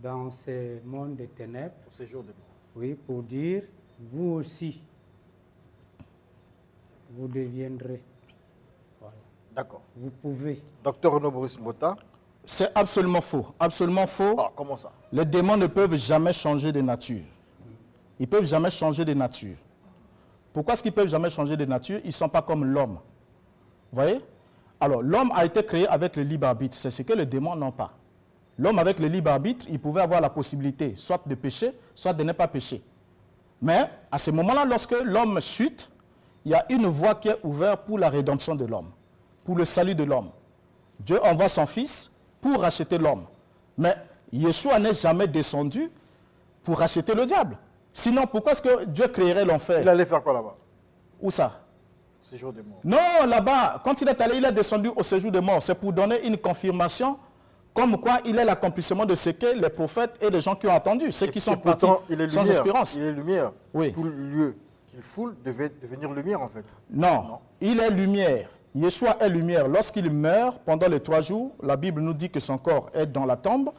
dans ces mondes de ténèbres, Au séjour de mort. oui, pour dire, vous aussi, vous deviendrez. Voilà. D'accord. Vous pouvez. Docteur Renaud Boris Mbota. C'est absolument faux. Absolument faux. Ah, comment ça? Les démons ne peuvent jamais changer de nature. Ils ne peuvent jamais changer de nature. Pourquoi est-ce qu'ils ne peuvent jamais changer de nature? Ils ne sont pas comme l'homme. Vous voyez? Alors, l'homme a été créé avec le libre arbitre. C'est ce que les démons n'ont pas. L'homme avec le libre arbitre, il pouvait avoir la possibilité soit de pécher, soit de ne pas pécher. Mais à ce moment-là, lorsque l'homme chute, il y a une voie qui est ouverte pour la rédemption de l'homme, pour le salut de l'homme. Dieu envoie son Fils pour racheter l'homme. Mais Yeshua n'est jamais descendu pour racheter le diable. Sinon, pourquoi est-ce que Dieu créerait l'enfer? Il allait faire quoi là-bas? Où ça? Séjour de mort. Non, là-bas, quand il est allé, il est descendu au séjour de mort. C'est pour donner une confirmation comme quoi il est l'accomplissement de ce que les prophètes et les gens qui ont entendu, ceux qui sont partis sans espérance. Il est lumière. Oui. Tout le lieu qu'il foule devait devenir lumière en fait. Non, il est lumière. Yeshua est lumière. Lorsqu'il meurt pendant les 3 jours, la Bible nous dit que son corps est dans la tombe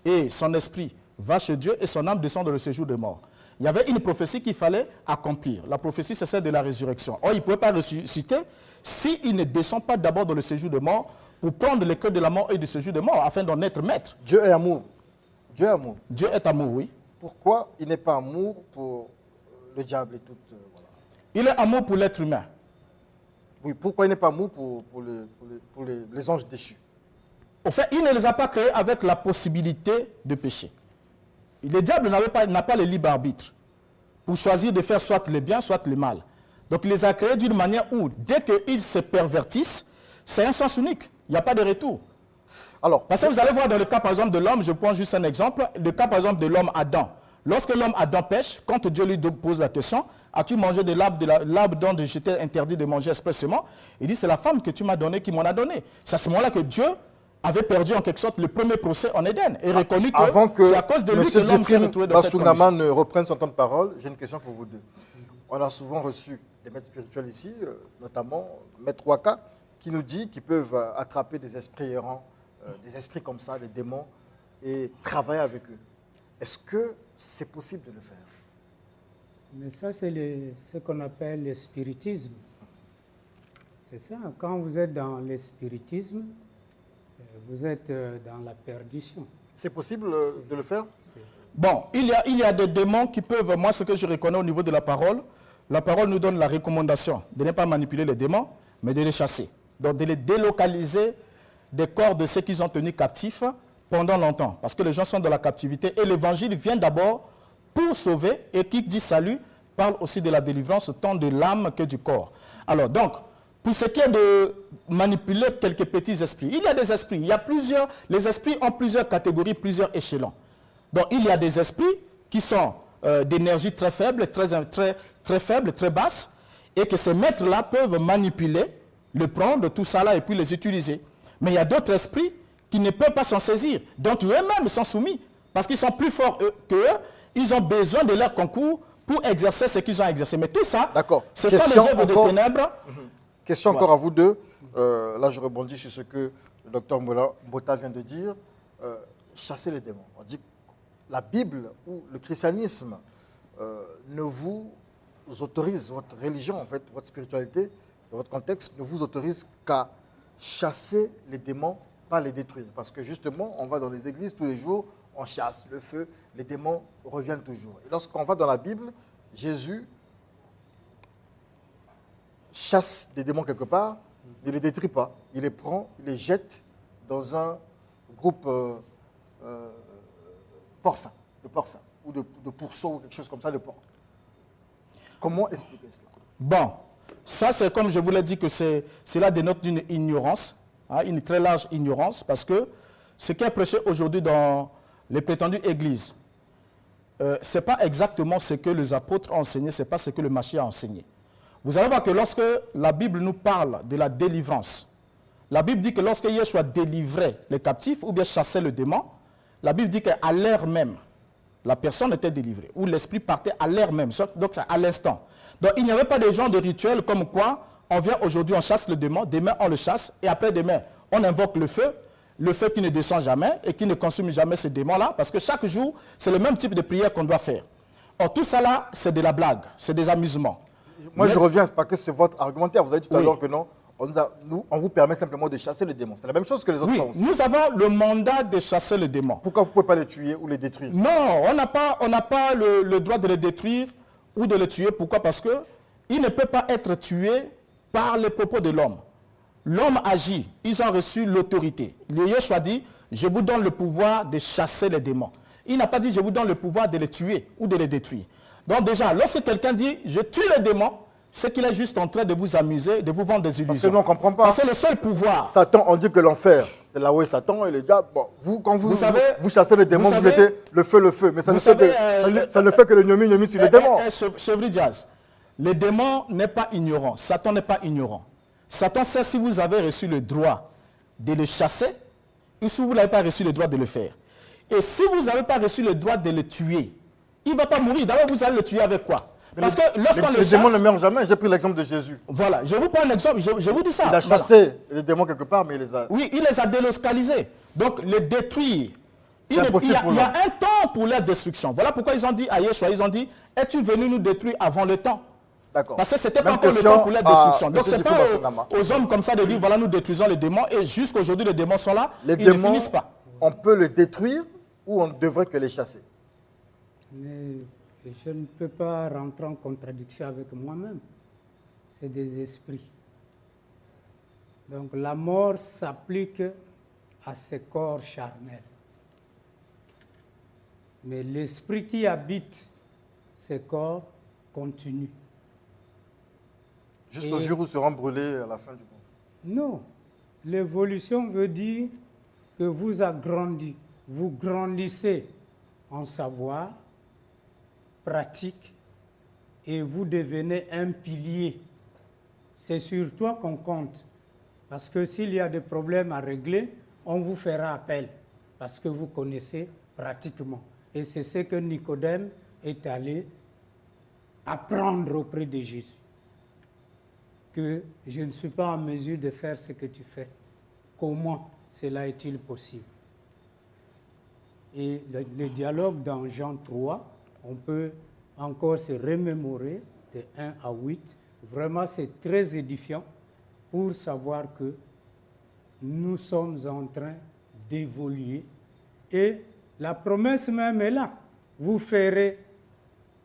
et son esprit va chez Dieu et son âme descend dans le séjour de mort. Il y avait une prophétie qu'il fallait accomplir. La prophétie, c'est celle de la résurrection. Or, il ne pouvait pas ressusciter s'il ne descend pas d'abord dans le séjour de mort pour prendre les cœurs de la mort et du séjour de mort afin d'en être maître. Dieu est amour. Dieu est amour. Dieu est amour, oui. Pourquoi il n'est pas amour pour le diable et tout voilà. Il est amour pour l'être humain. Oui, pourquoi il n'est pas amour pour les anges déchus? Au fait, il ne les a pas créés avec la possibilité de pécher. Le diable n'a pas le libre arbitre pour choisir de faire soit le bien, soit le mal. Donc il les a créés d'une manière où, dès qu'ils se pervertissent, c'est un sens unique. Il n'y a pas de retour. Alors, Parce que vous allez voir dans le cas par exemple de l'homme, je prends juste un exemple, le cas par exemple de l'homme Adam. Lorsque l'homme Adam pêche, quand Dieu lui pose la question, as-tu mangé de l'arbre dont j'étais interdit de manger expressément? Il dit, c'est la femme que tu m'as donnée qui m'en a donné. C'est à ce moment-là que Dieu avait perdu en quelque sorte le premier procès en Éden et reconnu que c'est à cause de lui que l'homme s'est retrouvé dans cette condition. Avant que ne reprenne son temps de parole, j'ai une question pour vous deux. On a souvent reçu des maîtres spirituels ici, notamment Maître Waka, qui nous dit qu'ils peuvent attraper des esprits errants, des esprits comme ça, des démons, et travailler avec eux. Est-ce que c'est possible de le faire? Mais ça, c'est ce qu'on appelle le spiritisme. C'est ça, quand vous êtes dans le spiritisme, vous êtes dans la perdition. C'est possible de le faire? Bon, il y a des démons qui peuvent, moi ce que je reconnais au niveau de la parole nous donne la recommandation de ne pas manipuler les démons, mais de les chasser. Donc de les délocaliser des corps de ceux qu'ils ont tenus captifs pendant longtemps. Parce que les gens sont dans la captivité et l'évangile vient d'abord pour sauver, et qui dit salut parle aussi de la délivrance tant de l'âme que du corps. Alors donc, pour ce qui est de manipuler quelques petits esprits, il y a des esprits, les esprits ont plusieurs catégories, plusieurs échelons. Donc il y a des esprits qui sont d'énergie très faible, très faible, très basse, et que ces maîtres-là peuvent manipuler, le prendre, tout ça là, et puis les utiliser. Mais il y a d'autres esprits qui ne peuvent pas s'en saisir, dont eux-mêmes sont soumis, parce qu'ils sont plus forts qu'eux, ils ont besoin de leur concours pour exercer ce qu'ils ont exercé. Mais tout ça, ce sont des œuvres de ténèbres. Question encore à vous deux. Là, je rebondis sur ce que le docteur Mbota vient de dire. Chasser les démons. On dit que la Bible ou le christianisme ne vous autorise, votre religion, en fait, votre spiritualité, dans votre contexte, ne vous autorise qu'à chasser les démons, pas les détruire. Parce que justement, on va dans les églises tous les jours, on chasse le feu, les démons reviennent toujours. Et lorsqu'on va dans la Bible, Jésus chasse des démons quelque part, ne les détruit pas. Il les prend, il les jette dans un groupe porcin, ou de pourceaux, ou quelque chose comme ça, de porc. Comment expliquer cela? Bon, ça c'est comme je vous l'ai dit que cela dénote d'une ignorance, hein, une très large ignorance, parce que ce qui est prêché aujourd'hui dans les prétendues églises, ce n'est pas exactement ce que les apôtres ont enseigné, ce n'est pas ce que le Mashiach a enseigné. Vous allez voir que lorsque la Bible nous parle de la délivrance, la Bible dit que lorsque Yeshua délivrait les captifs ou bien chassait le démon, la Bible dit qu'à l'heure même, la personne était délivrée, ou l'esprit partait à l'heure même, donc c'est à l'instant. Donc il n'y avait pas de genre de rituel comme quoi on vient aujourd'hui, on chasse le démon, demain on le chasse, et après demain on invoque le feu, le fait qu'il ne descend jamais et qu'il ne consume jamais ce démon-là, parce que chaque jour, c'est le même type de prière qu'on doit faire. Or, tout ça là, c'est de la blague, c'est des amusements. Moi, Mais- je reviens parce que c'est votre argumentaire. Vous avez dit tout à Oui. l'heure que non, on vous permet simplement de chasser les démons. C'est la même chose que les autres Oui, font aussi. nous avons le mandat de chasser le démon. Pourquoi vous ne pouvez pas les tuer ou les détruire? Non, on n'a pas le droit de le détruire ou de le tuer. Pourquoi? Parce que il ne peut pas être tué par les propos de l'homme. L'homme agit, ils ont reçu l'autorité. Le Yeshua dit, je vous donne le pouvoir de chasser les démons. Il n'a pas dit, je vous donne le pouvoir de les tuer ou de les détruire. Donc déjà, lorsque quelqu'un dit, je tue les démons, c'est qu'il est juste en train de vous amuser, de vous vendre des illusions. Parce que nous, on ne comprend pas. Parce que le seul pouvoir, Satan, on dit que l'enfer, c'est là où est Satan et les diables. Bon, quand vous chassez les démons, vous mettez le feu. Mais ça ne fait que le gnomi sur les démons. Chevry Diaz, le démon n'est pas ignorant. Satan n'est pas ignorant. Satan sait si vous avez reçu le droit de le chasser ou si vous n'avez pas reçu le droit de le faire. Et si vous n'avez pas reçu le droit de le tuer, il ne va pas mourir. D'abord, vous allez le tuer avec quoi? Parce que lorsqu'on le Les démons chasse... ne meurent jamais. J'ai pris l'exemple de Jésus. Voilà, je vous prends un exemple, je vous dis ça. Il a Voilà. chassé les démons quelque part, mais il les a... Oui, il les a délocalisés. Donc, les détruire. Il y impossible pour a l'homme. un temps pour leur destruction. Voilà pourquoi ils ont dit à Yeshua, ils ont dit, es-tu venu nous détruire avant le temps? D'accord. Parce que ce n'était pas Même encore le question temps pour leur à destruction. Donc, M. ce n'est pas Difo Bassongama. aux hommes comme ça de dire, voilà, nous détruisons les démons. Et jusqu'aujourd'hui, les démons sont là, Les ils ne démons, finissent pas. on peut les détruire ou on ne devrait que les chasser? Mais je ne peux pas rentrer en contradiction avec moi-même. C'est des esprits. Donc la mort s'applique à ces corps charnels. Mais l'esprit qui habite ces corps continue. Jusqu'au Et- jour où seront brûlés à la fin du monde. Non. L'évolution veut dire que vous agrandissez, vous grandissez en savoir, pratique, et vous devenez un pilier. C'est sur toi qu'on compte. Parce que s'il y a des problèmes à régler, on vous fera appel. Parce que vous connaissez pratiquement. Et c'est ce que Nicodème est allé apprendre auprès de Jésus. Que je ne suis pas en mesure de faire ce que tu fais. Comment cela est-il possible? Et le dialogue dans Jean 3, on peut encore se remémorer de 1 à 8. Vraiment, c'est très édifiant pour savoir que nous sommes en train d'évoluer. Et la promesse même est là. Vous ferez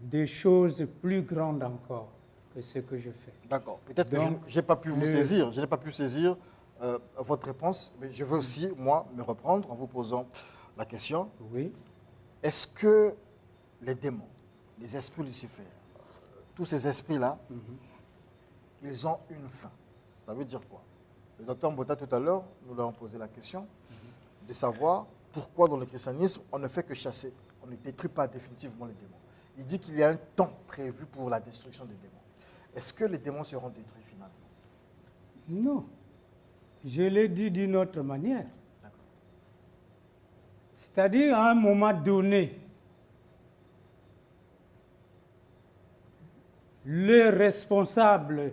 des choses plus grandes encore que ce que je fais. D'accord. Peut-être que Donc, je n'ai pas pu vous saisir. Je n'ai pas pu saisir votre réponse, mais je veux aussi, moi, me reprendre en vous posant la question. Oui. Est-ce que les démons, les esprits lucifères, tous ces esprits-là, ils ont une fin? Ça veut dire quoi? Le docteur Mbota, tout à l'heure, nous leur avons posé la question de savoir pourquoi dans le christianisme, on ne fait que chasser. On ne détruit pas définitivement les démons. Il dit qu'il y a un temps prévu pour la destruction des démons. Est-ce que les démons seront détruits finalement? Non. Je l'ai dit d'une autre manière. D'accord. C'est-à-dire, à un moment donné, les responsables,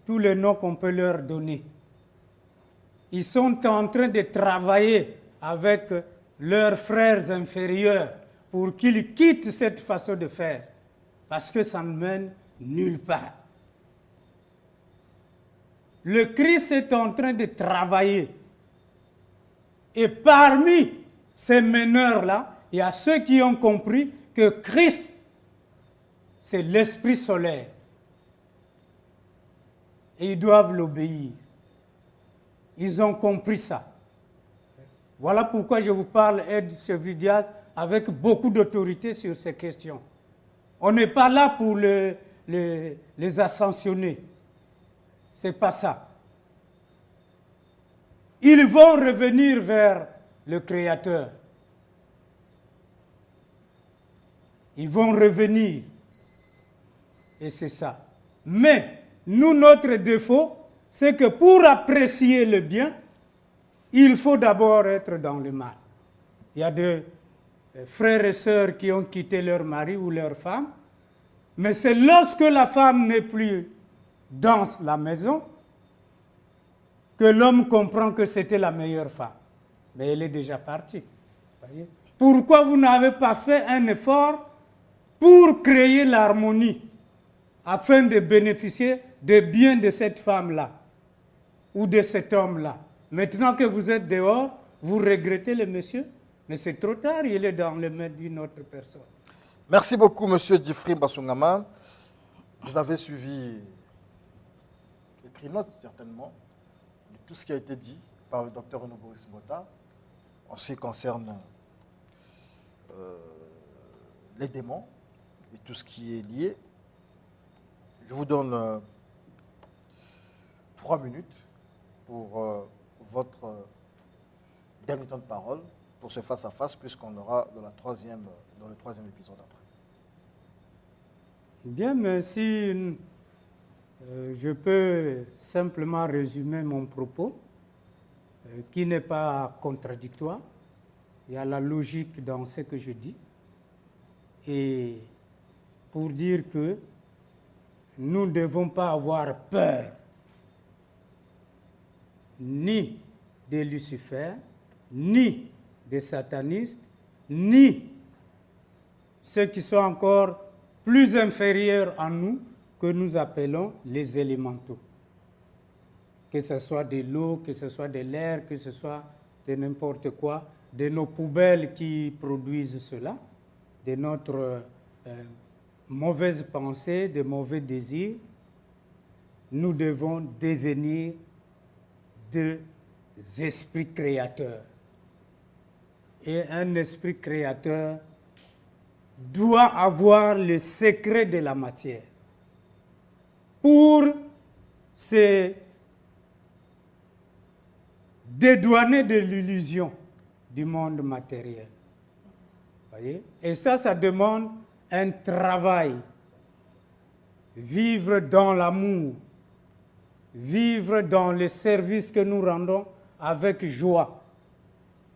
tous les noms qu'on peut leur donner, ils sont en train de travailler avec leurs frères inférieurs pour qu'ils quittent cette façon de faire, parce que ça ne mène nulle part. Le Christ est en train de travailler. Et parmi ces meneurs-là, il y a ceux qui ont compris que Christ, c'est l'Esprit solaire. Et ils doivent l'obéir. Ils ont compris ça. Voilà pourquoi je vous parle, Ed Chevry Diaz, avec beaucoup d'autorité sur ces questions. On n'est pas là pour les ascensionner. Ce n'est pas ça. Ils vont revenir vers le Créateur. Ils vont revenir. Et c'est ça. Mais nous, notre défaut, c'est que pour apprécier le bien, il faut d'abord être dans le mal. Il y a des frères et sœurs qui ont quitté leur mari ou leur femme, mais c'est lorsque la femme n'est plus dans la maison que que l'homme comprend que c'était la meilleure femme. Mais elle est déjà partie. Voyez? Pourquoi vous n'avez pas fait un effort pour créer l'harmonie afin de bénéficier des biens de cette femme-là ou de cet homme-là? Maintenant que vous êtes dehors, vous regrettez le monsieur, mais c'est trop tard, il est dans le mains d'une autre personne. Merci beaucoup, M. Djifrim Basungama. Vous avez suivi, pris note certainement, de tout ce qui a été dit par le docteur Renaud Boris Bota en ce qui concerne les démons et tout ce qui est lié. Je vous donne 3 minutes pour votre dernier temps de parole pour ce face-à-face, puisqu'on aura dans le troisième épisode après. Bien, mais si je peux simplement résumer mon propos, qui n'est pas contradictoire. Il y a la logique dans ce que je dis. Et pour dire que nous ne devons pas avoir peur ni des Lucifer, ni des satanistes, ni ceux qui sont encore plus inférieurs à nous, que nous appelons les élémentaux. Que ce soit de l'eau, que ce soit de l'air, que ce soit de n'importe quoi, de nos poubelles qui produisent cela, de notre mauvaise pensée, de mauvais désirs, nous devons devenir des esprits créateurs. Et un esprit créateur doit avoir le secret de la matière pour se dédouaner de l'illusion du monde matériel. Voyez? Et ça demande un travail. Vivre dans l'amour, vivre dans le service que nous rendons avec joie,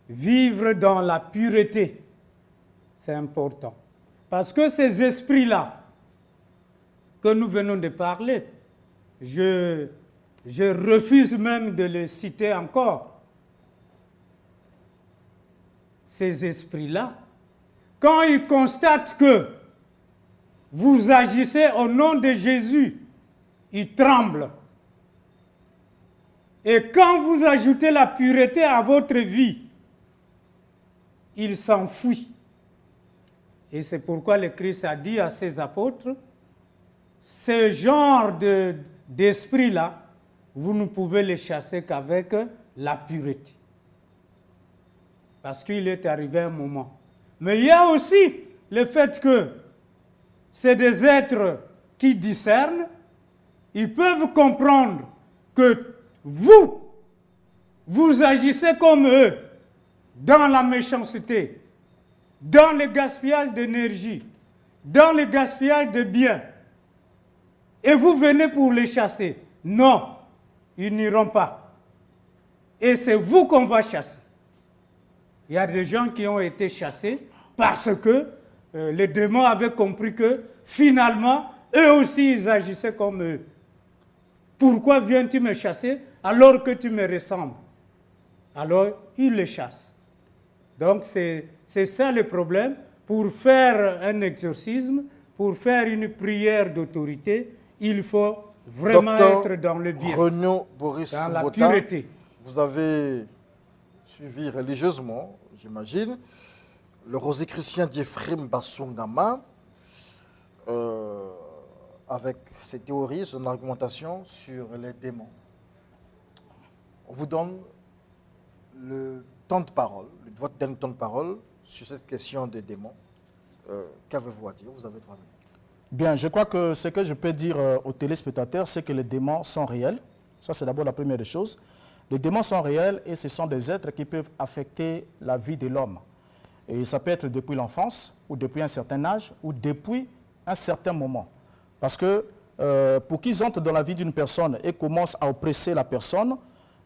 vivre dans la pureté, c'est important. Parce que ces esprits-là que nous venons de parler, je refuse même de les citer encore. Ces esprits-là, quand ils constatent que vous agissez au nom de Jésus, ils tremblent. Et quand vous ajoutez la pureté à votre vie, ils s'enfuient. Et c'est pourquoi le Christ a dit à ses apôtres, ce genre d'esprit-là, vous ne pouvez les chasser qu'avec la pureté. Parce qu'il est arrivé un moment. Mais il y a aussi le fait que c'est des êtres qui discernent, ils peuvent comprendre que vous agissez comme eux, dans la méchanceté, dans le gaspillage d'énergie, dans le gaspillage de biens. Et vous venez pour les chasser. Non, ils n'iront pas. Et c'est vous qu'on va chasser. Il y a des gens qui ont été chassés parce que les démons avaient compris que finalement, eux aussi, ils agissaient comme eux. Pourquoi viens-tu me chasser alors que tu me ressembles? Alors, ils les chassent. Donc, c'est ça le problème. Pour faire un exorcisme, pour faire une prière d'autorité, il faut vraiment être dans le bien, Renaud Boris dans la Bota, pureté. vous avez suivi religieusement, j'imagine, le rosicrucien Djifrim Basungama, avec ses théories, son argumentation sur les démons. On vous donne le temps de parole, votre dernier temps de parole sur cette question des démons. Qu'avez-vous à dire? Vous avez 3 minutes. Bien, je crois que ce que je peux dire aux téléspectateurs, c'est que les démons sont réels. Ça, c'est d'abord la première des choses. Les démons sont réels et ce sont des êtres qui peuvent affecter la vie de l'homme. Et ça peut être depuis l'enfance, ou depuis un certain âge, ou depuis un certain moment. Parce que pour qu'ils entrent dans la vie d'une personne et commencent à oppresser la personne,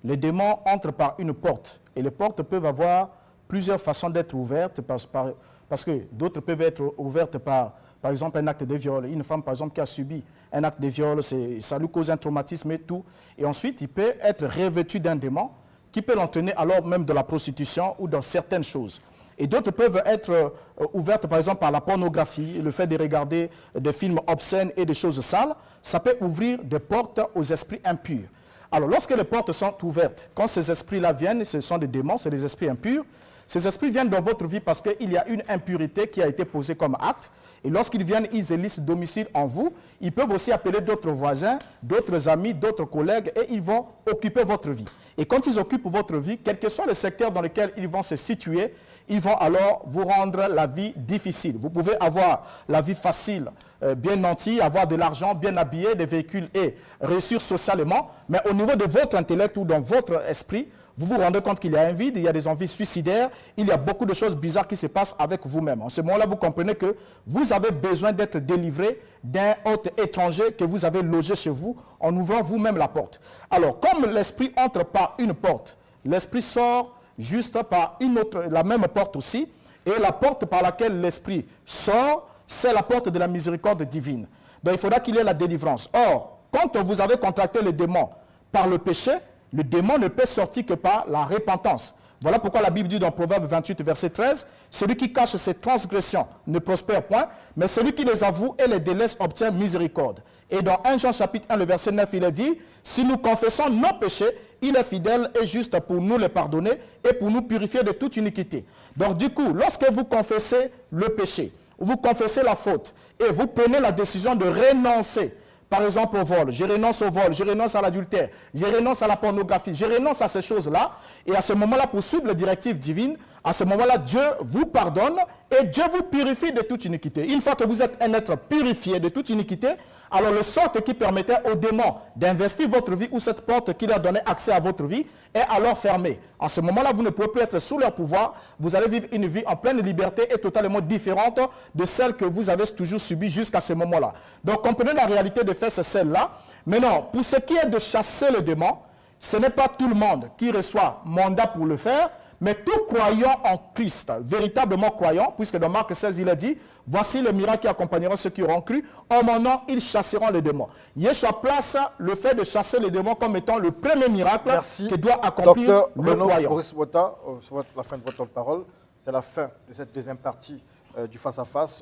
les démons entrent par une porte. Et les portes peuvent avoir plusieurs façons d'être ouvertes, parce que d'autres peuvent être ouvertes par par exemple un acte de viol, une femme par exemple qui a subi un acte de viol, ça lui cause un traumatisme et tout, et ensuite il peut être revêtu d'un démon qui peut l'entraîner alors même de la prostitution ou dans certaines choses. Et d'autres peuvent être ouvertes par exemple par la pornographie, le fait de regarder des films obscènes et des choses sales, ça peut ouvrir des portes aux esprits impurs. Alors lorsque les portes sont ouvertes, quand ces esprits-là viennent, ce sont des démons, c'est des esprits impurs, ces esprits viennent dans votre vie parce qu'il y a une impurité qui a été posée comme acte. Et lorsqu'ils viennent, ils élisent domicile en vous. Ils peuvent aussi appeler d'autres voisins, d'autres amis, d'autres collègues et ils vont occuper votre vie. Et quand ils occupent votre vie, quel que soit le secteur dans lequel ils vont se situer, ils vont alors vous rendre la vie difficile. Vous pouvez avoir la vie facile, bien nantie, avoir de l'argent, bien habillé, des véhicules et réussir socialement. Mais au niveau de votre intellect ou dans votre esprit, vous vous rendez compte qu'il y a un vide, il y a des envies suicidaires, il y a beaucoup de choses bizarres qui se passent avec vous-même. En ce moment-là, vous comprenez que vous avez besoin d'être délivré d'un hôte étranger que vous avez logé chez vous en ouvrant vous-même la porte. Alors, comme l'esprit entre par une porte, l'esprit sort juste par une autre, la même porte aussi, et la porte par laquelle l'esprit sort, c'est la porte de la miséricorde divine. Donc, il faudra qu'il y ait la délivrance. Or, quand vous avez contracté le démon par le péché, le démon ne peut sortir que par la repentance. Voilà pourquoi la Bible dit dans Proverbe 28, verset 13, « Celui qui cache ses transgressions ne prospère point, mais celui qui les avoue et les délaisse obtient miséricorde. » Et dans 1 Jean chapitre 1, le verset 9, il est dit, « Si nous confessons nos péchés, il est fidèle et juste pour nous les pardonner et pour nous purifier de toute iniquité. » Donc du coup, lorsque vous confessez le péché, vous confessez la faute et vous prenez la décision de renoncer, par exemple au vol, je renonce au vol, je renonce à l'adultère, je renonce à la pornographie, je renonce à ces choses-là. Et à ce moment-là, pour suivre les directives divines, à ce moment-là, Dieu vous pardonne et Dieu vous purifie de toute iniquité. Une fois que vous êtes un être purifié de toute iniquité, alors le sort qui permettait aux démons d'investir votre vie ou cette porte qui leur donnait accès à votre vie est alors fermée. En ce moment-là, vous ne pouvez plus être sous leur pouvoir. Vous allez vivre une vie en pleine liberté et totalement différente de celle que vous avez toujours subie jusqu'à ce moment-là. Donc, comprenez la réalité de faire c'est celle-là. Maintenant, pour ce qui est de chasser le démon, ce n'est pas tout le monde qui reçoit mandat pour le faire, mais tout croyant en Christ, véritablement croyant, puisque dans Marc 16, il a dit, « Voici le miracle qui accompagnera ceux qui auront cru. En mon nom, ils chasseront les démons. » Yeshua place le fait de chasser les démons comme étant le premier miracle qui doit accomplir Docteur le Renaud croyant. Boris Bota, sur la fin de votre parole, c'est la fin de cette deuxième partie du face-à-face,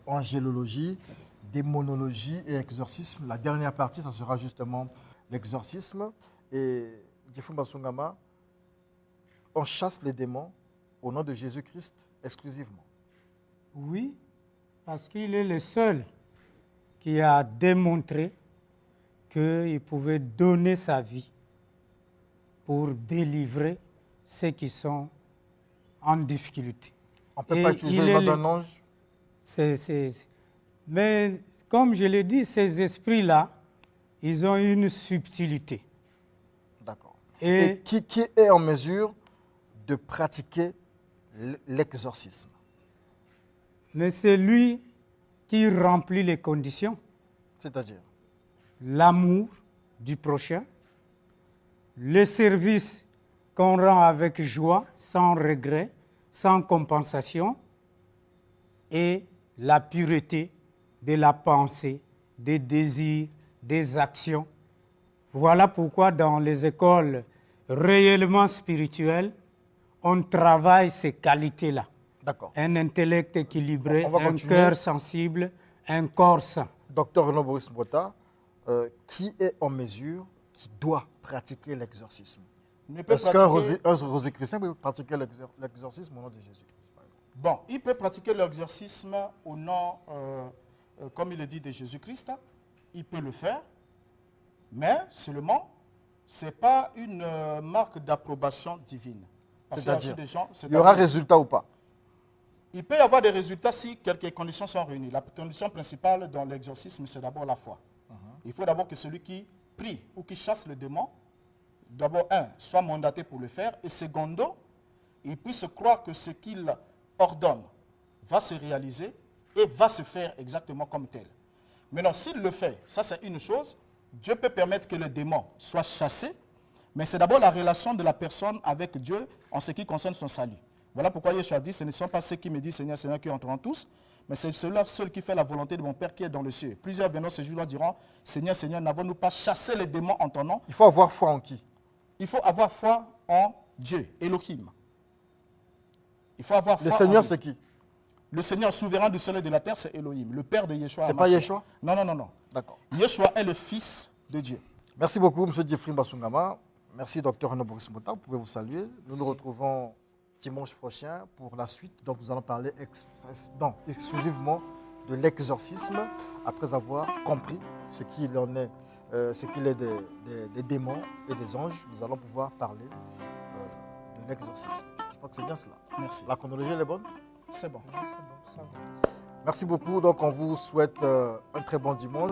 angélologie, démonologie et exorcisme. La dernière partie, ça sera justement l'exorcisme. Et Djefumba Sungama, on chasse les démons au nom de Jésus-Christ exclusivement. Oui, parce qu'il est le seul qui a démontré qu'il pouvait donner sa vie pour délivrer ceux qui sont en difficulté. On ne peut pas utiliser le nom d'un ange. Mais comme je l'ai dit, ces esprits-là, ils ont une subtilité. D'accord. Et qui est en mesure de pratiquer l'exorcisme? Mais c'est lui qui remplit les conditions. C'est-à-dire? L'amour du prochain, le service qu'on rend avec joie, sans regret, sans compensation, et la pureté de la pensée, des désirs, des actions. Voilà pourquoi dans les écoles réellement spirituelles, on travaille ces qualités-là. D'accord. Un intellect équilibré, un cœur sensible, un corps sain. Docteur Renaud Boris Bota, qui est en mesure, qui doit pratiquer l'exorcisme? Est-ce qu'un Rosicrucien peut pratiquer l'exorcisme au nom de Jésus-Christ? Bon, il peut pratiquer l'exorcisme au nom, comme il le dit, de Jésus-Christ. Il peut le faire, mais seulement, ce n'est pas une marque d'approbation divine. C'est-à-dire, il y aura résultat ou pas? Il peut y avoir des résultats si quelques conditions sont réunies. La condition principale dans l'exorcisme, c'est d'abord la foi. Il faut d'abord que celui qui prie ou qui chasse le démon, d'abord, soit mandaté pour le faire, et secondo, il puisse croire que ce qu'il ordonne va se réaliser et va se faire exactement comme tel. Maintenant, s'il le fait, ça c'est une chose, Dieu peut permettre que le démon soit chassé, mais c'est d'abord la relation de la personne avec Dieu en ce qui concerne son salut. Voilà pourquoi Yeshua dit, ce ne sont pas ceux qui me disent Seigneur, Seigneur qui entreront tous, mais c'est celui-là seul qui fait la volonté de mon Père qui est dans le ciel. Plusieurs venant ce jour-là diront, Seigneur, Seigneur, n'avons-nous pas chassé les démons en ton nom? Il faut avoir foi en qui? Il faut avoir foi en Dieu, Elohim. Il faut avoir foi Le Seigneur, en lui. c'est qui? Le Seigneur souverain du ciel et de la terre, c'est Elohim, le Père de Yeshua. C'est pas Yeshua? Non, non, non, non. D'accord. Yeshua est le Fils de Dieu. Merci beaucoup, M. Jeffrey Basungama. Merci, Dr. Renaud Boris Mota. Vous pouvez vous saluer. Nous nous retrouvons dimanche prochain pour la suite. Donc, nous allons parler exclusivement de l'exorcisme après avoir compris ce qu'il en est, des démons et des anges. Nous allons pouvoir parler de l'exorcisme. Je crois que c'est bien cela. Merci. La chronologie, elle est bonne? C'est bon. Merci beaucoup. Donc, on vous souhaite un très bon dimanche.